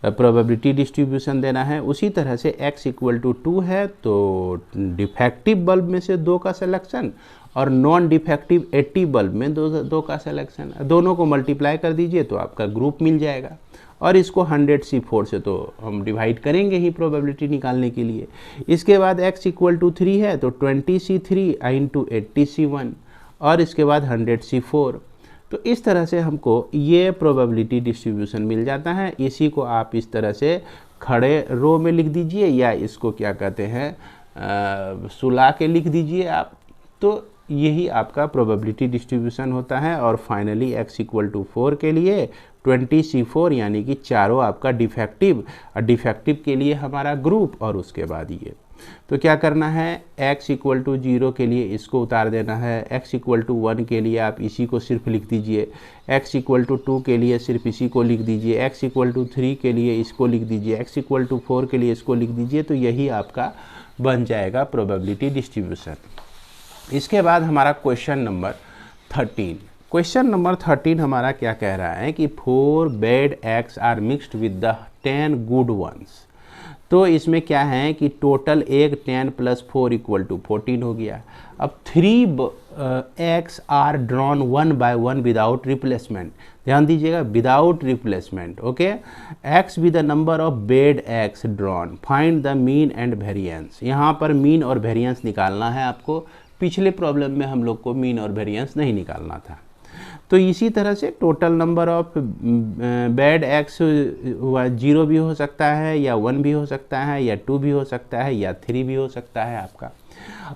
प्रोबेबिलिटी डिस्ट्रीब्यूशन देना है। उसी तरह से x इक्वल टू 2 है तो डिफेक्टिव बल्ब में से 2 का सिलेक्शन और नॉन डिफेक्टिव 80 बल्ब में 2 का सिलेक्शन, दोनों को मल्टीप्लाई कर दीजिए तो आपका ग्रुप मिल जाएगा। और इसको 100C4 से तो हम डिवाइड करेंगे ही प्रोबेबिलिटी निकालने के लिए। इसके बाद x इक्वल टू 3 है तो 20C3 इंटू 80C1 और इसके बाद 100C4। तो इस तरह से हमको ये प्रोबेबिलिटी डिस्ट्रीब्यूशन मिल जाता है। इसी को आप इस तरह से खड़े रो में लिख दीजिए, या इसको क्या कहते हैं सुला के लिख दीजिए आप। तो यही आपका प्रोबेबिलिटी डिस्ट्रीब्यूशन होता है। और फाइनली x इक्वल टू 4 के लिए 20C4 यानी कि चारों आपका डिफेक्टिव, और डिफेक्टिव के लिए हमारा ग्रुप, और उसके बाद ये। तो क्या करना है, x इक्वल टू 0 के लिए इसको उतार देना है, x इक्वल टू 1 के लिए आप इसी को सिर्फ लिख दीजिए, x इक्वल टू 2 के लिए सिर्फ इसी को लिख दीजिए, x इक्वल टू 3 के लिए इसको लिख दीजिए, x इक्वल टू 4 के लिए इसको लिख दीजिए। तो यही आपका बन जाएगा प्रोबेबिलिटी डिस्ट्रीब्यूशन। इसके बाद हमारा क्वेश्चन नंबर 13। क्वेश्चन नंबर 13 हमारा क्या कह रहा है कि 4 bad eggs are mixed with the 10 good ones. तो इसमें क्या है कि टोटल एग 10 + 4 = 14 हो गया। अब 3 eggs are drawn 1 by 1 without replacement. ध्यान दीजिएगा, without replacement. Okay, X with the number of bad eggs drawn, find the mean and variance. यहाँ पर मीन और वेरिएंस निकालना है आपको। पिछले प्रॉब्लम में हम लोग को मीन और वेरिएंस नहीं निकालना था। तो इसी तरह से total number of bad x 0 भी हो सकता है, या 1 भी हो सकता है, या 2 भी हो सकता है, या 3 भी हो सकता है आपका।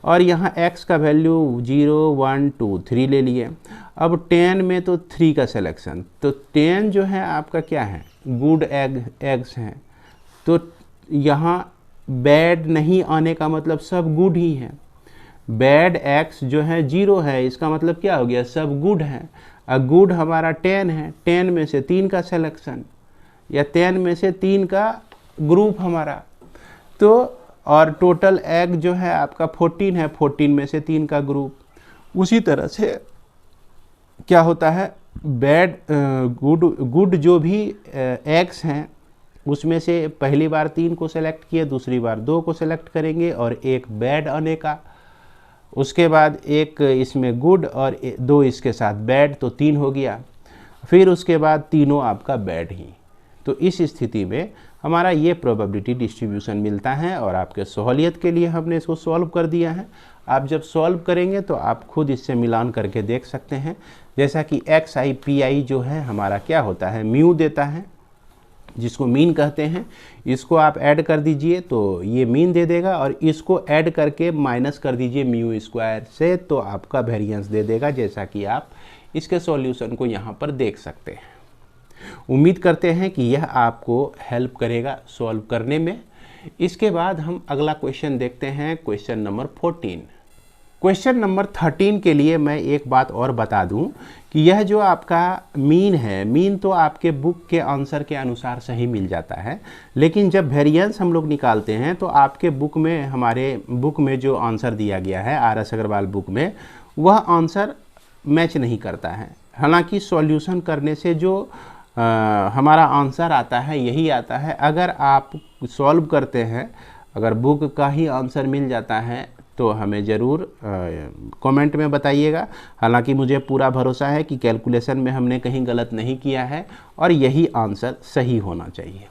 और यहाँ x का वैल्यू 0, 1, 2, 3 ले लिए। अब 10 में तो 3 का सिलेक्शन, तो 10 जो है आपका क्या है, गुड एग्स हैं। तो यहाँ बैड नहीं आने का मतलब सब गुड ही हैं। बैड एक्स जो है 0 है, इसका मतलब क्या हो गया, सब गुड है। गुड हमारा 10 है, 10 में से 3 का सिलेक्शन, या 10 में से 3 का ग्रुप हमारा। तो और टोटल एग जो है आपका 14 है, 14 में से 3 का ग्रुप। उसी तरह से क्या होता है, बैड गुड जो भी एग्स हैं उसमें से पहली बार 3 को सेलेक्ट किए, दूसरी बार 2 को सेलेक्ट करेंगे और एक बैड आने का। उसके बाद एक इसमें गुड और 2 इसके साथ बैड, तो 3 हो गया। फिर उसके बाद तीनों आपका बैड ही। तो इस स्थिति में हमारा ये प्रोबेबिलिटी डिस्ट्रीब्यूशन मिलता है, और आपके सहूलियत के लिए हमने इसको सॉल्व कर दिया है। आप जब सॉल्व करेंगे तो आप खुद इससे मिलान करके देख सकते हैं। जैसा कि एक्स आई पी आई जो है हमारा क्या होता है, म्यू देता है, जिसको मीन कहते हैं। इसको आप ऐड कर दीजिए तो ये मीन दे देगा, और इसको ऐड करके माइनस कर दीजिए म्यू स्क्वायर से, तो आपका वेरिएंस दे देगा, जैसा कि आप इसके सॉल्यूशन को यहाँ पर देख सकते हैं। उम्मीद करते हैं कि यह आपको हेल्प करेगा सॉल्व करने में। इसके बाद हम अगला क्वेश्चन देखते हैं, क्वेश्चन नंबर 14। क्वेश्चन नंबर 13 के लिए मैं एक बात और बता दूं कि यह जो आपका मीन है, मीन तो आपके बुक के आंसर के अनुसार सही मिल जाता है, लेकिन जब वेरिएंस हम लोग निकालते हैं तो आपके बुक में, हमारे बुक में जो आंसर दिया गया है आर एस अग्रवाल बुक में, वह आंसर मैच नहीं करता है। हालांकि सॉल्यूशन करने से जो हमारा आंसर आता है यही आता है। अगर आप सॉल्व करते हैं, अगर बुक का ही आंसर मिल जाता है तो हमें ज़रूर कमेंट में बताइएगा। हालांकि मुझे पूरा भरोसा है कि कैलकुलेशन में हमने कहीं गलत नहीं किया है और यही आंसर सही होना चाहिए।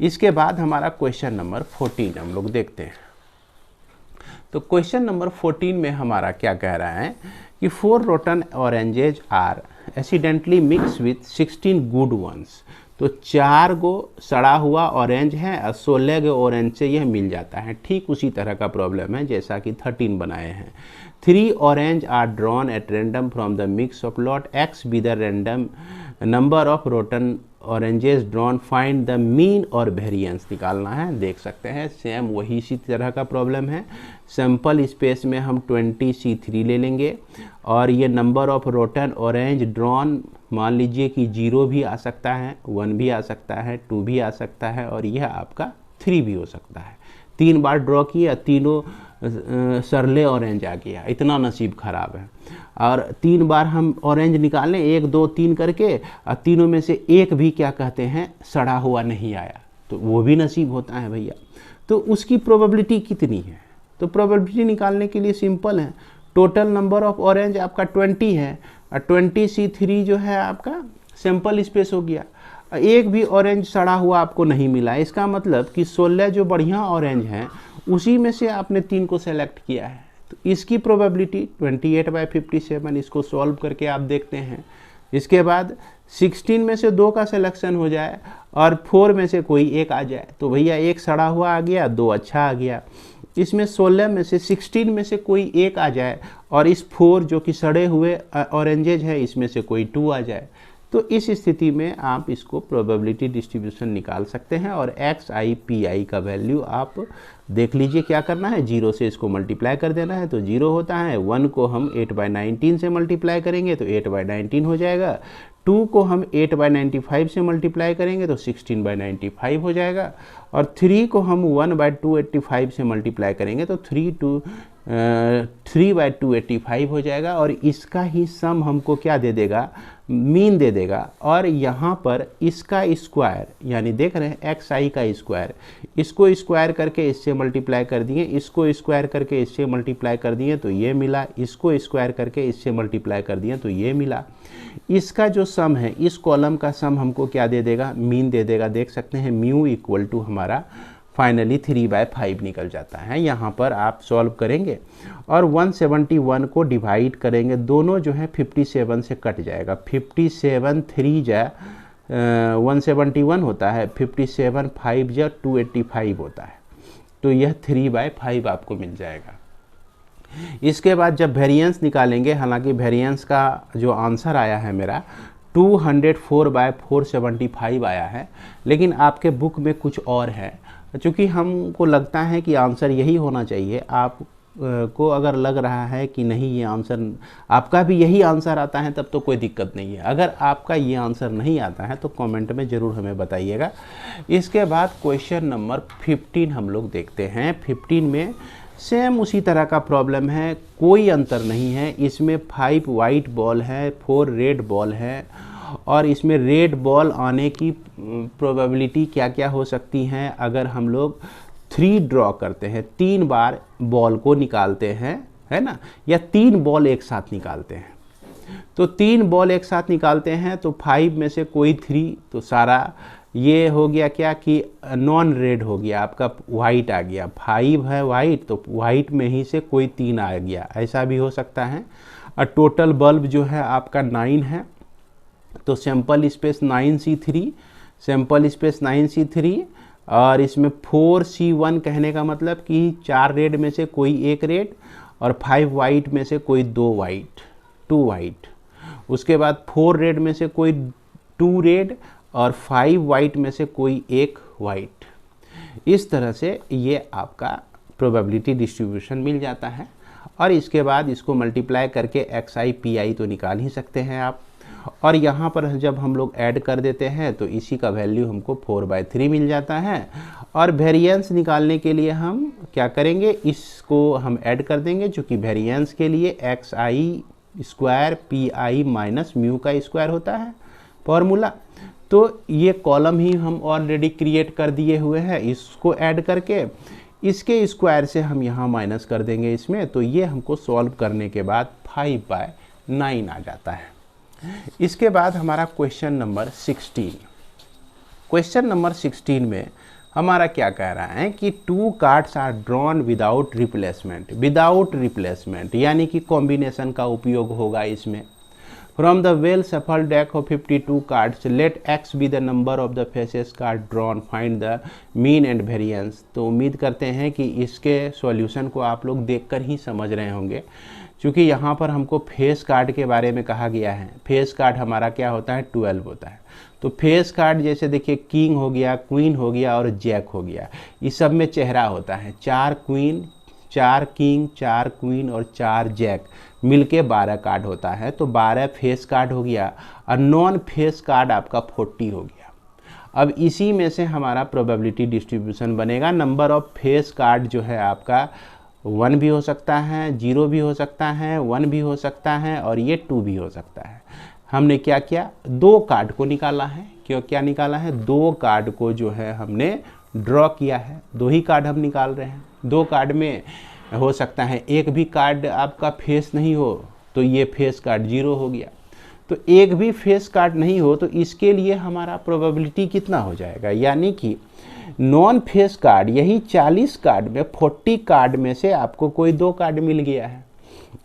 इसके बाद हमारा क्वेश्चन नंबर 14 हम लोग देखते हैं। तो क्वेश्चन नंबर 14 में हमारा क्या कह रहा है कि 4 rotten oranges are accidentally mix with 16 good ones. तो 4 गो सड़ा हुआ ऑरेंज है और 16 गो ऑरेंज से यह मिल जाता है। ठीक उसी तरह का प्रॉब्लम है जैसा कि 13 बनाए हैं। 3 orange are drawn at random from the mix of lot X be the random number of rotten oranges drawn, find the mean और वेरिएंस निकालना है। देख सकते हैं सेम वही इसी तरह का प्रॉब्लम है। सैंपल स्पेस में हम 20C3 ले लेंगे और ये number of rotten orange drawn मान लीजिए कि 0 भी आ सकता है, 1 भी आ सकता है, 2 भी आ सकता है और यह आपका 3 भी हो सकता है। 3 बार ड्रॉ किया, तीनों सरले ऑरेंज आ गया, इतना नसीब खराब है। और 3 बार हम ऑरेंज निकालें 1 2 3 करके, और तीनों में से एक भी क्या कहते हैं सड़ा हुआ नहीं आया, तो वो भी नसीब होता है भैया। तो उसकी प्रोबेबिलिटी कितनी है? तो प्रोबेबिलिटी निकालने के लिए सिंपल है। टोटल नंबर ऑफ ऑरेंज आपका 20 है और 20C3 जो है आपका सैंपल स्पेस हो गया। एक भी ऑरेंज सड़ा हुआ आपको नहीं मिला। इसका मतलब कि 16 जो बढ़िया ऑरेंज हैं उसी में से आपने 3 को सेलेक्ट किया है। तो इसकी प्रोबेबिलिटी 28/57। इसको सॉल्व करके आप देखते हैं। इसके बाद 16 में से 2 का सिलेक्शन हो जाए और 4 में से कोई एक आ जाए, तो भैया 1 सड़ा हुआ आ गया, 2 अच्छा आ गया। इसमें 16 में से 16 में से कोई एक आ जाए और इस 4 जो कि सड़े हुए ऑरेंजेज है इसमें से कोई 2 आ जाए, तो इस स्थिति में आप इसको प्रोबेबिलिटी डिस्ट्रीब्यूशन निकाल सकते हैं। और एक्स आई पी आई का वैल्यू आप देख लीजिए क्या करना है, 0 से इसको मल्टीप्लाई कर देना है तो 0 होता है। 1 को हम 8/19 से मल्टीप्लाई करेंगे तो 8/19 हो जाएगा। 2 को हम 8/95 से मल्टीप्लाई करेंगे तो 16/95 हो जाएगा। और 3 को हम 1/285 से मल्टीप्लाई करेंगे तो 3/285 हो जाएगा। और इसका ही सम हमको क्या दे देगा, मीन दे देगा। और यहाँ पर इसका स्क्वायर, यानी देख रहे हैं एक्स आई का स्क्वायर, इसको स्क्वायर करके इससे मल्टीप्लाई कर दिए, इसको स्क्वायर करके इससे मल्टीप्लाई कर दिए तो ये मिला, इसको स्क्वायर करके इससे मल्टीप्लाई कर दिए तो ये मिला। इसका जो सम है, इस कॉलम का सम हमको क्या दे देगा, मीन दे देगा। देख सकते हैं म्यू इक्वल टू हमारा फाइनली 3/5 निकल जाता है। यहाँ पर आप सॉल्व करेंगे और 171 को डिवाइड करेंगे, दोनों जो है 57 से कट जाएगा। 57 3 जा 171 होता है, 57 5 जा 285 होता है, तो यह 3/5 आपको मिल जाएगा। इसके बाद जब वेरिएंस निकालेंगे, हालांकि वेरिएंस का जो आंसर आया है मेरा 204/475 आया है, लेकिन आपके बुक में कुछ और है। चूँकि हमको लगता है कि आंसर यही होना चाहिए, आप को अगर लग रहा है कि नहीं ये आंसर आपका भी यही आंसर आता है तब तो कोई दिक्कत नहीं है। अगर आपका ये आंसर नहीं आता है तो कमेंट में ज़रूर हमें बताइएगा। इसके बाद क्वेश्चन नंबर 15 हम लोग देखते हैं। 15 में सेम उसी तरह का प्रॉब्लम है, कोई अंतर नहीं है। इसमें 5 वाइट बॉल है, 4 रेड बॉल है और इसमें रेड बॉल आने की प्रोबेबिलिटी क्या क्या हो सकती हैं अगर हम लोग 3 ड्रॉ करते हैं, 3 बार बॉल को निकालते हैं, है ना, या 3 बॉल एक साथ निकालते हैं। तो 3 बॉल एक साथ निकालते हैं तो 5 में से कोई 3, तो सारा ये हो गया क्या कि नॉन रेड हो गया, आपका वाइट आ गया, 5 है वाइट तो वाइट में ही से कोई 3 आ गया, ऐसा भी हो सकता है। और टोटल बल्ब जो है आपका 9 है, तो sample space 9C3, sample space 9C3, और इसमें 4C1 कहने का मतलब कि 4 रेड में से कोई एक रेड और 5 वाइट में से कोई 2 वाइट। उसके बाद 4 रेड में से कोई 2 रेड और 5 वाइट में से कोई एक वाइट। इस तरह से ये आपका प्रोबेबिलिटी डिस्ट्रीब्यूशन मिल जाता है। और इसके बाद इसको मल्टीप्लाई करके XI PI तो निकाल ही सकते हैं आप। और यहाँ पर जब हम लोग ऐड कर देते हैं तो इसी का वैल्यू हमको 4/3 मिल जाता है। और वेरिएंस निकालने के लिए हम क्या करेंगे, इसको हम ऐड कर देंगे, चूँकि वेरिएंस के लिए XI square PI minus mu का स्क्वायर होता है फॉर्मूला। तो ये कॉलम ही हम ऑलरेडी क्रिएट कर दिए हुए हैं, इसको ऐड करके इसके स्क्वायर से हम यहाँ माइनस कर देंगे इसमें, तो ये हमको सॉल्व करने के बाद 5/9 आ जाता है। इसके बाद हमारा क्वेश्चन नंबर 16। क्वेश्चन नंबर 16 में हमारा क्या कह रहा है कि 2 cards are drawn without replacement, यानी कि कॉम्बिनेशन का उपयोग होगा इसमें। From the well shuffled deck of 52 cards let x be the number of the faces card drawn, find the mean and variance. तो उम्मीद करते हैं कि इसके सॉल्यूशन को आप लोग देखकर ही समझ रहे होंगे, क्योंकि यहाँ पर हमको फेस कार्ड के बारे में कहा गया है। फेस कार्ड हमारा क्या होता है, 12 होता है। तो फेस कार्ड जैसे देखिए किंग हो गया, क्वीन हो गया और जैक हो गया, इस सब में चेहरा होता है। 4 क्वीन, 4 किंग, 4 क्वीन और 4 जैक मिलके 12 कार्ड होता है। तो 12 फेस कार्ड हो गया और नॉन फेस कार्ड आपका 40 हो गया। अब इसी में से हमारा प्रोबेबिलिटी डिस्ट्रीब्यूशन बनेगा। नंबर ऑफ फेस कार्ड जो है आपका 1 भी हो सकता है, 0 भी हो सकता है, 1 भी हो सकता है और ये 2 भी हो सकता है। हमने क्या किया, 2 कार्ड को निकाला है। क्या निकाला है, 2 कार्ड को जो है हमने ड्रॉ किया है। 2 ही कार्ड हम निकाल रहे हैं। 2 कार्ड में हो सकता है एक भी कार्ड आपका फेस नहीं हो, तो ये फेस कार्ड 0 हो गया। तो एक भी फेस कार्ड नहीं हो तो इसके लिए हमारा प्रोबेबिलिटी कितना हो जाएगा, यानी कि नॉन फेस कार्ड, यही 40 कार्ड में 40 कार्ड में से आपको कोई 2 कार्ड मिल गया है।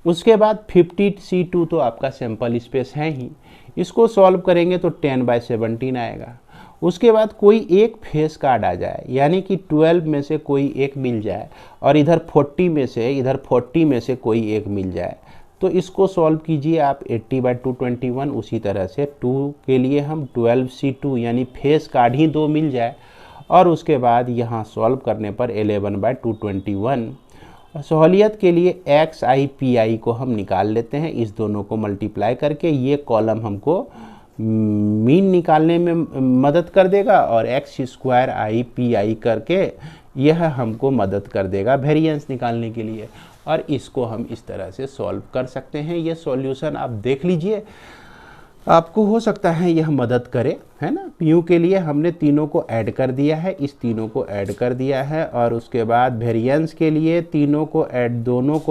उसके बाद 50C2 तो आपका सैंपल स्पेस है ही, इसको सॉल्व करेंगे तो 10/17 आएगा। उसके बाद कोई एक फेस कार्ड आ जाए, यानी कि 12 में से कोई एक मिल जाए और इधर 40 में से कोई एक मिल जाए, तो इसको सॉल्व कीजिए आप। 80/221। उसी तरह से 2 के लिए हम 12C2 यानी फेस कार्ड ही 2 मिल जाए, और उसके बाद यहाँ सॉल्व करने पर 11/221। सहूलियत के लिए XI PI को हम निकाल लेते हैं। इस दोनों को मल्टीप्लाई करके ये कॉलम हमको मीन निकालने में मदद कर देगा और X² PI करके यह हमको मदद कर देगा वेरिएंस निकालने के लिए। और इसको हम इस तरह से सॉल्व कर सकते हैं। ये सॉल्यूशन आप देख लीजिए, आपको हो सकता है यह मदद करे, है ना। म्यू के लिए हमने तीनों को ऐड कर दिया है, इस तीनों को ऐड कर दिया है, और उसके बाद वेरिएंस के लिए दोनों को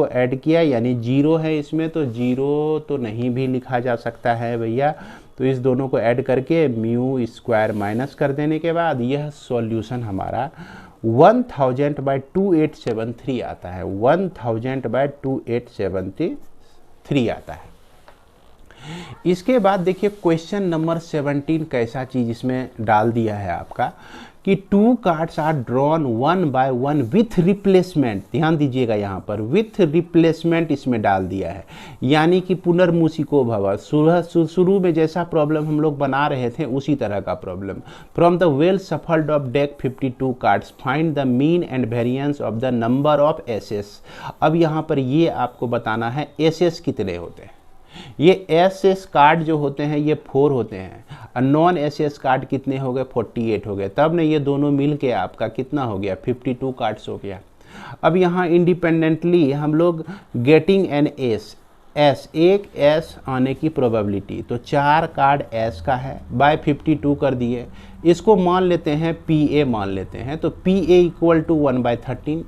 ऐड किया, यानी 0 है इसमें, तो 0 तो नहीं भी लिखा जा सकता है भैया। तो इस दोनों को ऐड करके μ² माइनस कर देने के बाद यह सॉल्यूशन हमारा 1000/2873 आता है। 1000/2873 आता है। इसके बाद देखिए क्वेश्चन नंबर 17 कैसा चीज़ इसमें डाल दिया है आपका कि 2 cards are drawn 1 by 1 with replacement. ध्यान दीजिएगा, यहाँ पर विथ रिप्लेसमेंट इसमें डाल दिया है, यानी कि पुनर्मूसिको भव। शुरू में जैसा प्रॉब्लम हम लोग बना रहे थे उसी तरह का problem. From the well shuffled of deck 52 cards find the mean and variance of the number of aces. अब यहाँ पर ये आपको बताना है एसेस कितने होते हैं। ये एसएस कार्ड जो होते हैं ये 4 होते हैं, और नॉन एसएस कार्ड कितने हो गए, 48 हो गए। तब ने ये दोनों मिल के आपका कितना हो गया, 52 कार्ड्स हो गया। अब यहाँ इंडिपेंडेंटली हम लोग गेटिंग एन एस, एक एस आने की प्रोबेबिलिटी, तो 4 कार्ड एस का है, बाय 52 कर दिए। इसको मान लेते हैं PA मान लेते हैं, तो PA = 1/13।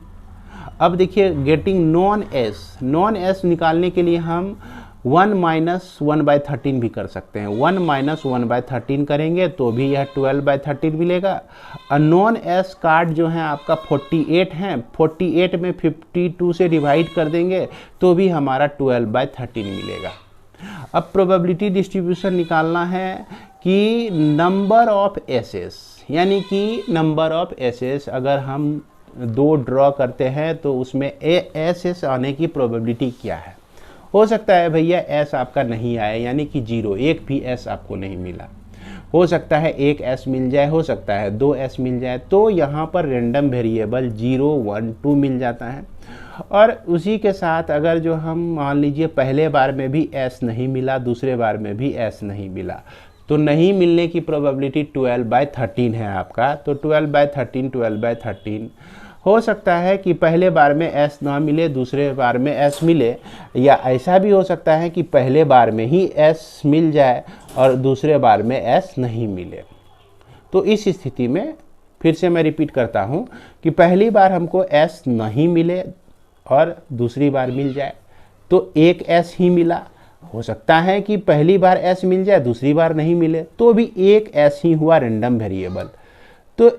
अब देखिए गेटिंग नॉन एस निकालने के लिए हम 1 माइनस 1/13 भी कर सकते हैं। 1 माइनस 1/13 करेंगे तो भी यह 12/13 मिलेगा। अननोन एस कार्ड जो है आपका 48 है, 48 में 52 से डिवाइड कर देंगे तो भी हमारा 12/13 मिलेगा। अब प्रोबेबिलिटी डिस्ट्रीब्यूशन निकालना है कि नंबर ऑफ एसेस, यानी कि नंबर ऑफ एसेस अगर हम 2 ड्रॉ करते हैं तो उसमें एसेस आने की प्रोबेबिलिटी क्या है। हो सकता है भैया एस आपका नहीं आए, यानी कि 0, एक भी एस आपको नहीं मिला। हो सकता है 1 एस मिल जाए, हो सकता है 2 एस मिल जाए, तो यहाँ पर रेंडम वेरिएबल 0, 1, 2 मिल जाता है। और उसी के साथ अगर जो हम मान लीजिए पहले बार में भी एस नहीं मिला, दूसरे बार में भी एस नहीं मिला, तो नहीं मिलने की प्रोबेबिलिटी 12/13 है आपका। तो 12/13, 12/13 हो सकता है कि पहले बार में एस ना मिले, दूसरे बार में एस मिले, या ऐसा भी हो सकता है कि पहले बार में ही एस मिल जाए और दूसरे बार में एस नहीं मिले। तो इस स्थिति में फिर से मैं रिपीट करता हूँ कि पहली बार हमको एस नहीं मिले और दूसरी बार मिल जाए तो 1 एस ही मिला। हो सकता है कि पहली बार एस मिल जाए, दूसरी बार नहीं मिले, तो भी 1 एस ही हुआ रेंडम वेरिएबल। तो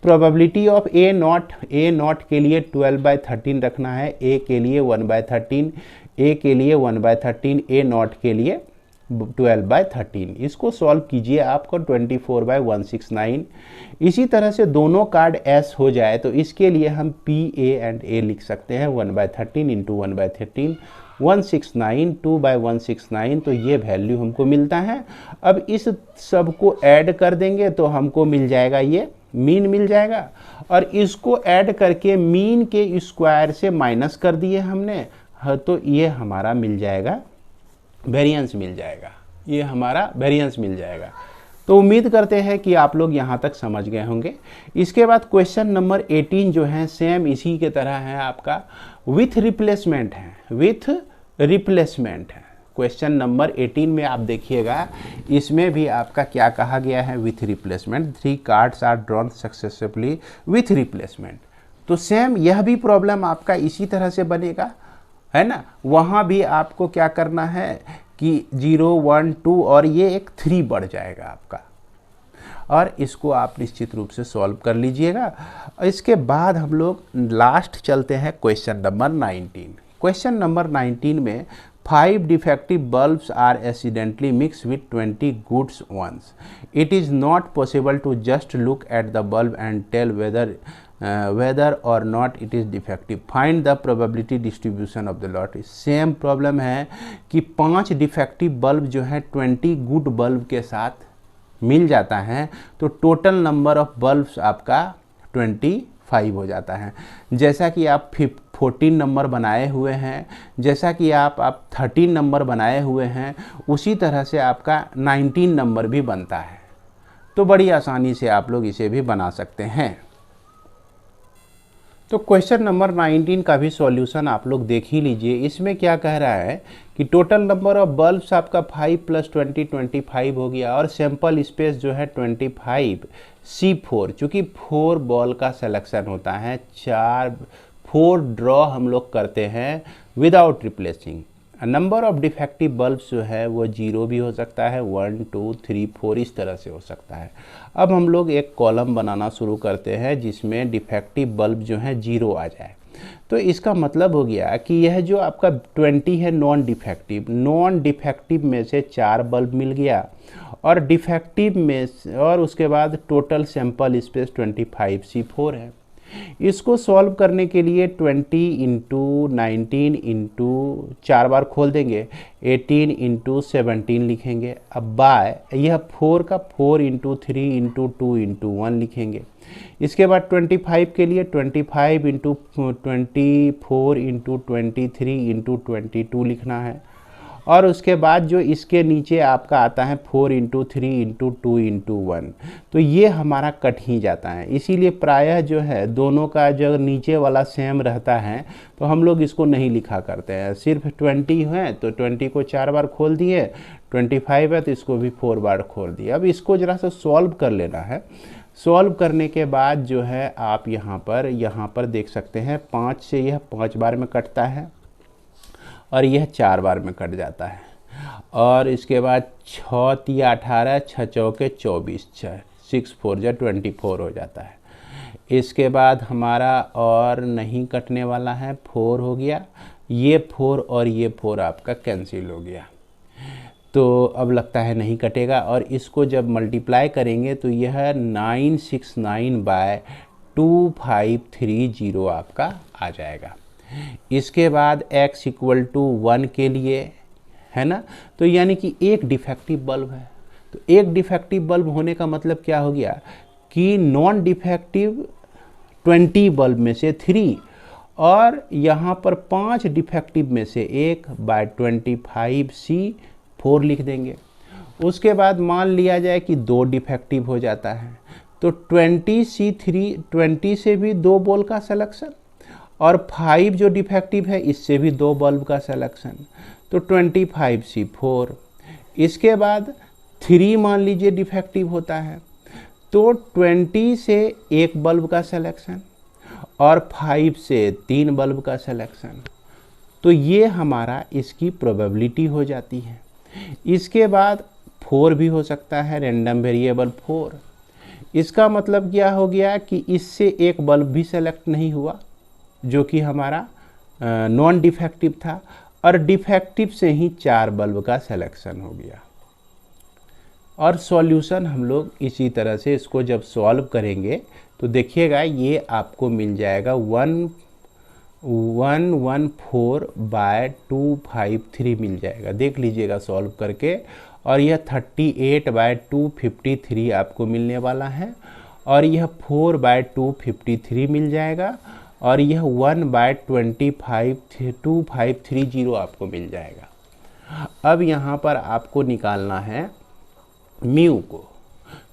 प्रोबेबिलिटी ऑफ ए नॉट के लिए 12/13 रखना है, ए के लिए 1/13, ए के लिए 1/13, ए नॉट के लिए 12/13। इसको सॉल्व कीजिए, आपको 24/169। इसी तरह से दोनों कार्ड एस हो जाए तो इसके लिए हम पी ए एंड ए लिख सकते हैं। 1/13 इंटू 1/13, 169, 2/169, तो ये वैल्यू हमको मिलता है। अब इस सब को ऐड कर देंगे तो हमको मिल जाएगा, ये मीन मिल जाएगा। और इसको ऐड करके मीन के स्क्वायर से माइनस कर दिए हमने, तो ये हमारा मिल जाएगा वेरिएंस मिल जाएगा, ये हमारा वेरिएंस मिल जाएगा। तो उम्मीद करते हैं कि आप लोग यहाँ तक समझ गए होंगे। इसके बाद क्वेश्चन नंबर 18 जो है सेम इसी के तरह है, आपका विथ रिप्लेसमेंट है, विथ रिप्लेसमेंट है। क्वेश्चन नंबर 18 में आप देखिएगा, इसमें भी आपका क्या कहा गया है, with replacement. 3 cards are drawn successfully with replacement. तो सेम यह भी प्रॉब्लम आपका इसी तरह से बनेगा, है ना। वहाँ भी आपको क्या करना है कि 0, 1, 2 और ये एक 3 बढ़ जाएगा आपका, और इसको आप निश्चित रूप से सॉल्व कर लीजिएगा। इसके बाद हम लोग लास्ट चलते हैं क्वेश्चन नंबर 19। क्वेश्चन नंबर 19 में 5 defective bulbs are accidentally mixed with 20 good ones. It is not possible to just look at the bulb and tell whether or not it is defective. Find the probability distribution of the lot. Same problem है कि 5 defective bulb जो है 20 good bulb के साथ मिल जाता है, तो total number of bulbs आपका 25 हो जाता है। जैसा कि आप 14 नंबर बनाए हुए हैं, जैसा कि आप 13 नंबर बनाए हुए हैं, उसी तरह से आपका 19 नंबर भी बनता है। तो बड़ी आसानी से आप लोग इसे भी बना सकते हैं। तो क्वेश्चन नंबर 19 का भी सॉल्यूशन आप लोग देख ही लीजिए। इसमें क्या कह रहा है कि टोटल नंबर ऑफ बल्ब्स आपका 5 + 20 25 हो गया, और सैंपल स्पेस जो है 25 C4, चूँकि 4 बॉल का सिलेक्शन होता है, 4 ड्रॉ हम लोग करते हैं without replacing. Number of defective bulbs जो है वो 0 भी हो सकता है, 1, 2, 3, 4 इस तरह से हो सकता है। अब हम लोग एक कॉलम बनाना शुरू करते हैं जिसमें डिफेक्टिव बल्ब जो है 0 आ जाए। तो इसका मतलब हो गया कि यह जो आपका 20 है नॉन डिफेक्टिव में से 4 बल्ब मिल गया, और डिफेक्टिव में, और उसके बाद टोटल सैंपल स्पेस 25 C4 है। इसको सॉल्व करने के लिए 20 × 19 × 4 बार खोल देंगे, 18 × 17 लिखेंगे। अब बाय यह 4 का 4 × 3 × 2 × 1 लिखेंगे। इसके बाद 25 के लिए 25 × 24 × 23 × 22 लिखना है, और उसके बाद जो इसके नीचे आपका आता है 4 × 3 × 2 × 1, तो ये हमारा कट ही जाता है। इसीलिए प्रायः जो है दोनों का जो नीचे वाला सेम रहता है, तो हम लोग इसको नहीं लिखा करते हैं। सिर्फ 20 है तो 20 को 4 बार खोल दिए, 25 है तो इसको भी 4 बार खोल दिए। अब इसको ज़रा सा सॉल्व कर लेना है। सॉल्व करने के बाद जो है आप यहाँ पर देख सकते हैं 5 से यह 5 बार में कटता है, और यह 4 बार में कट जाता है। और इसके बाद 6 तिया 18, 6 चौके 24, 6 4 जा 24 हो जाता है। इसके बाद हमारा और नहीं कटने वाला है, 4 हो गया, ये 4 और ये 4 आपका कैंसिल हो गया। तो अब लगता है नहीं कटेगा, और इसको जब मल्टीप्लाई करेंगे तो यह 969/2530 आपका आ जाएगा। इसके बाद x = 1 के लिए है ना, तो यानी कि एक डिफेक्टिव बल्ब है। तो एक डिफेक्टिव बल्ब होने का मतलब क्या हो गया कि नॉन डिफेक्टिव 20 बल्ब में से 3, और यहाँ पर 5 डिफेक्टिव में से 1/25C4 लिख देंगे। उसके बाद मान लिया जाए कि 2 डिफेक्टिव हो जाता है, तो 20C3, 20 से भी 2 बल्ब का सिलेक्शन, और 5 जो डिफेक्टिव है इससे भी 2 बल्ब का सिलेक्शन, तो 25C4। इसके बाद 3 मान लीजिए डिफेक्टिव होता है, तो 20 से 1 बल्ब का सिलेक्शन और 5 से 3 बल्ब का सिलेक्शन। तो ये हमारा इसकी प्रोबेबिलिटी हो जाती है। इसके बाद 4 भी हो सकता है, रैंडम वेरिएबल 4। इसका मतलब क्या हो गया कि इससे एक बल्ब भी सेलेक्ट नहीं हुआ जो कि हमारा नॉन डिफेक्टिव था, और डिफेक्टिव से ही 4 बल्ब का सिलेक्शन हो गया। और सॉल्यूशन हम लोग इसी तरह से इसको जब सॉल्व करेंगे तो देखिएगा ये आपको मिल जाएगा 1114/253 मिल जाएगा। देख लीजिएगा सॉल्व करके, और यह 38/253 आपको मिलने वाला है, और यह 4/253 मिल जाएगा, और यह 1/2530 आपको मिल जाएगा। अब यहाँ पर आपको निकालना है म्यू को।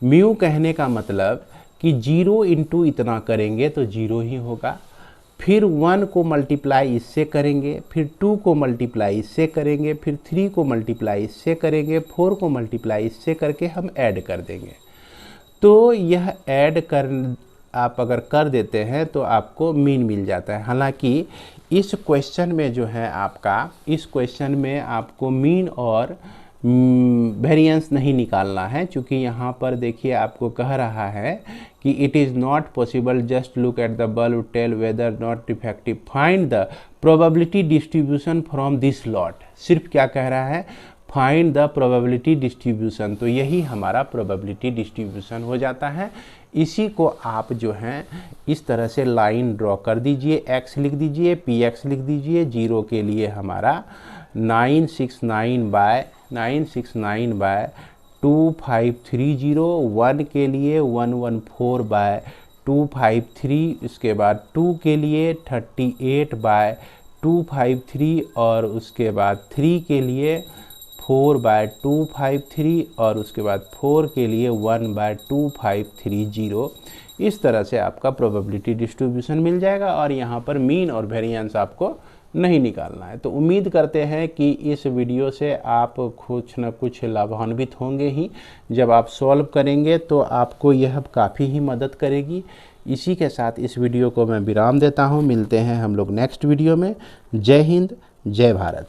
म्यू कहने का मतलब कि 0 इंटू इतना करेंगे तो 0 ही होगा, फिर 1 को मल्टीप्लाई इससे करेंगे, फिर 2 को मल्टीप्लाई इससे करेंगे, फिर 3 को मल्टीप्लाई इससे करेंगे, 4 को मल्टीप्लाई इससे करके हम ऐड कर देंगे। तो यह ऐड कर आप अगर कर देते हैं तो आपको मीन मिल जाता है। हालांकि इस क्वेश्चन में जो है आपका, इस क्वेश्चन में आपको मीन और वेरिएंस नहीं निकालना है, क्योंकि यहाँ पर देखिए आपको कह रहा है कि it is not possible, just look at the bulb tell whether not defective, find the probability distribution from this lot. सिर्फ क्या कह रहा है, फाइंड द प्रोबेबिलिटी डिस्ट्रीब्यूशन। तो यही हमारा प्रोबेबिलिटी डिस्ट्रीब्यूशन हो जाता है। इसी को आप जो हैं इस तरह से लाइन ड्रॉ कर दीजिए, x लिख दीजिए, px लिख दीजिए। 0 के लिए हमारा 969/2530, 1 के लिए 114/253, इसके बाद 2 के लिए 38/253, और उसके बाद 3 के लिए 4/253, और उसके बाद 4 के लिए 1/2530। इस तरह से आपका प्रोबेबिलिटी डिस्ट्रीब्यूशन मिल जाएगा, और यहाँ पर मीन और वेरिएंस आपको नहीं निकालना है। तो उम्मीद करते हैं कि इस वीडियो से आप कुछ न कुछ लाभान्वित होंगे ही। जब आप सॉल्व करेंगे तो आपको यह काफ़ी ही मदद करेगी। इसी के साथ इस वीडियो को मैं विराम देता हूँ। मिलते हैं हम लोग नेक्स्ट वीडियो में। जय हिंद, जय भारत।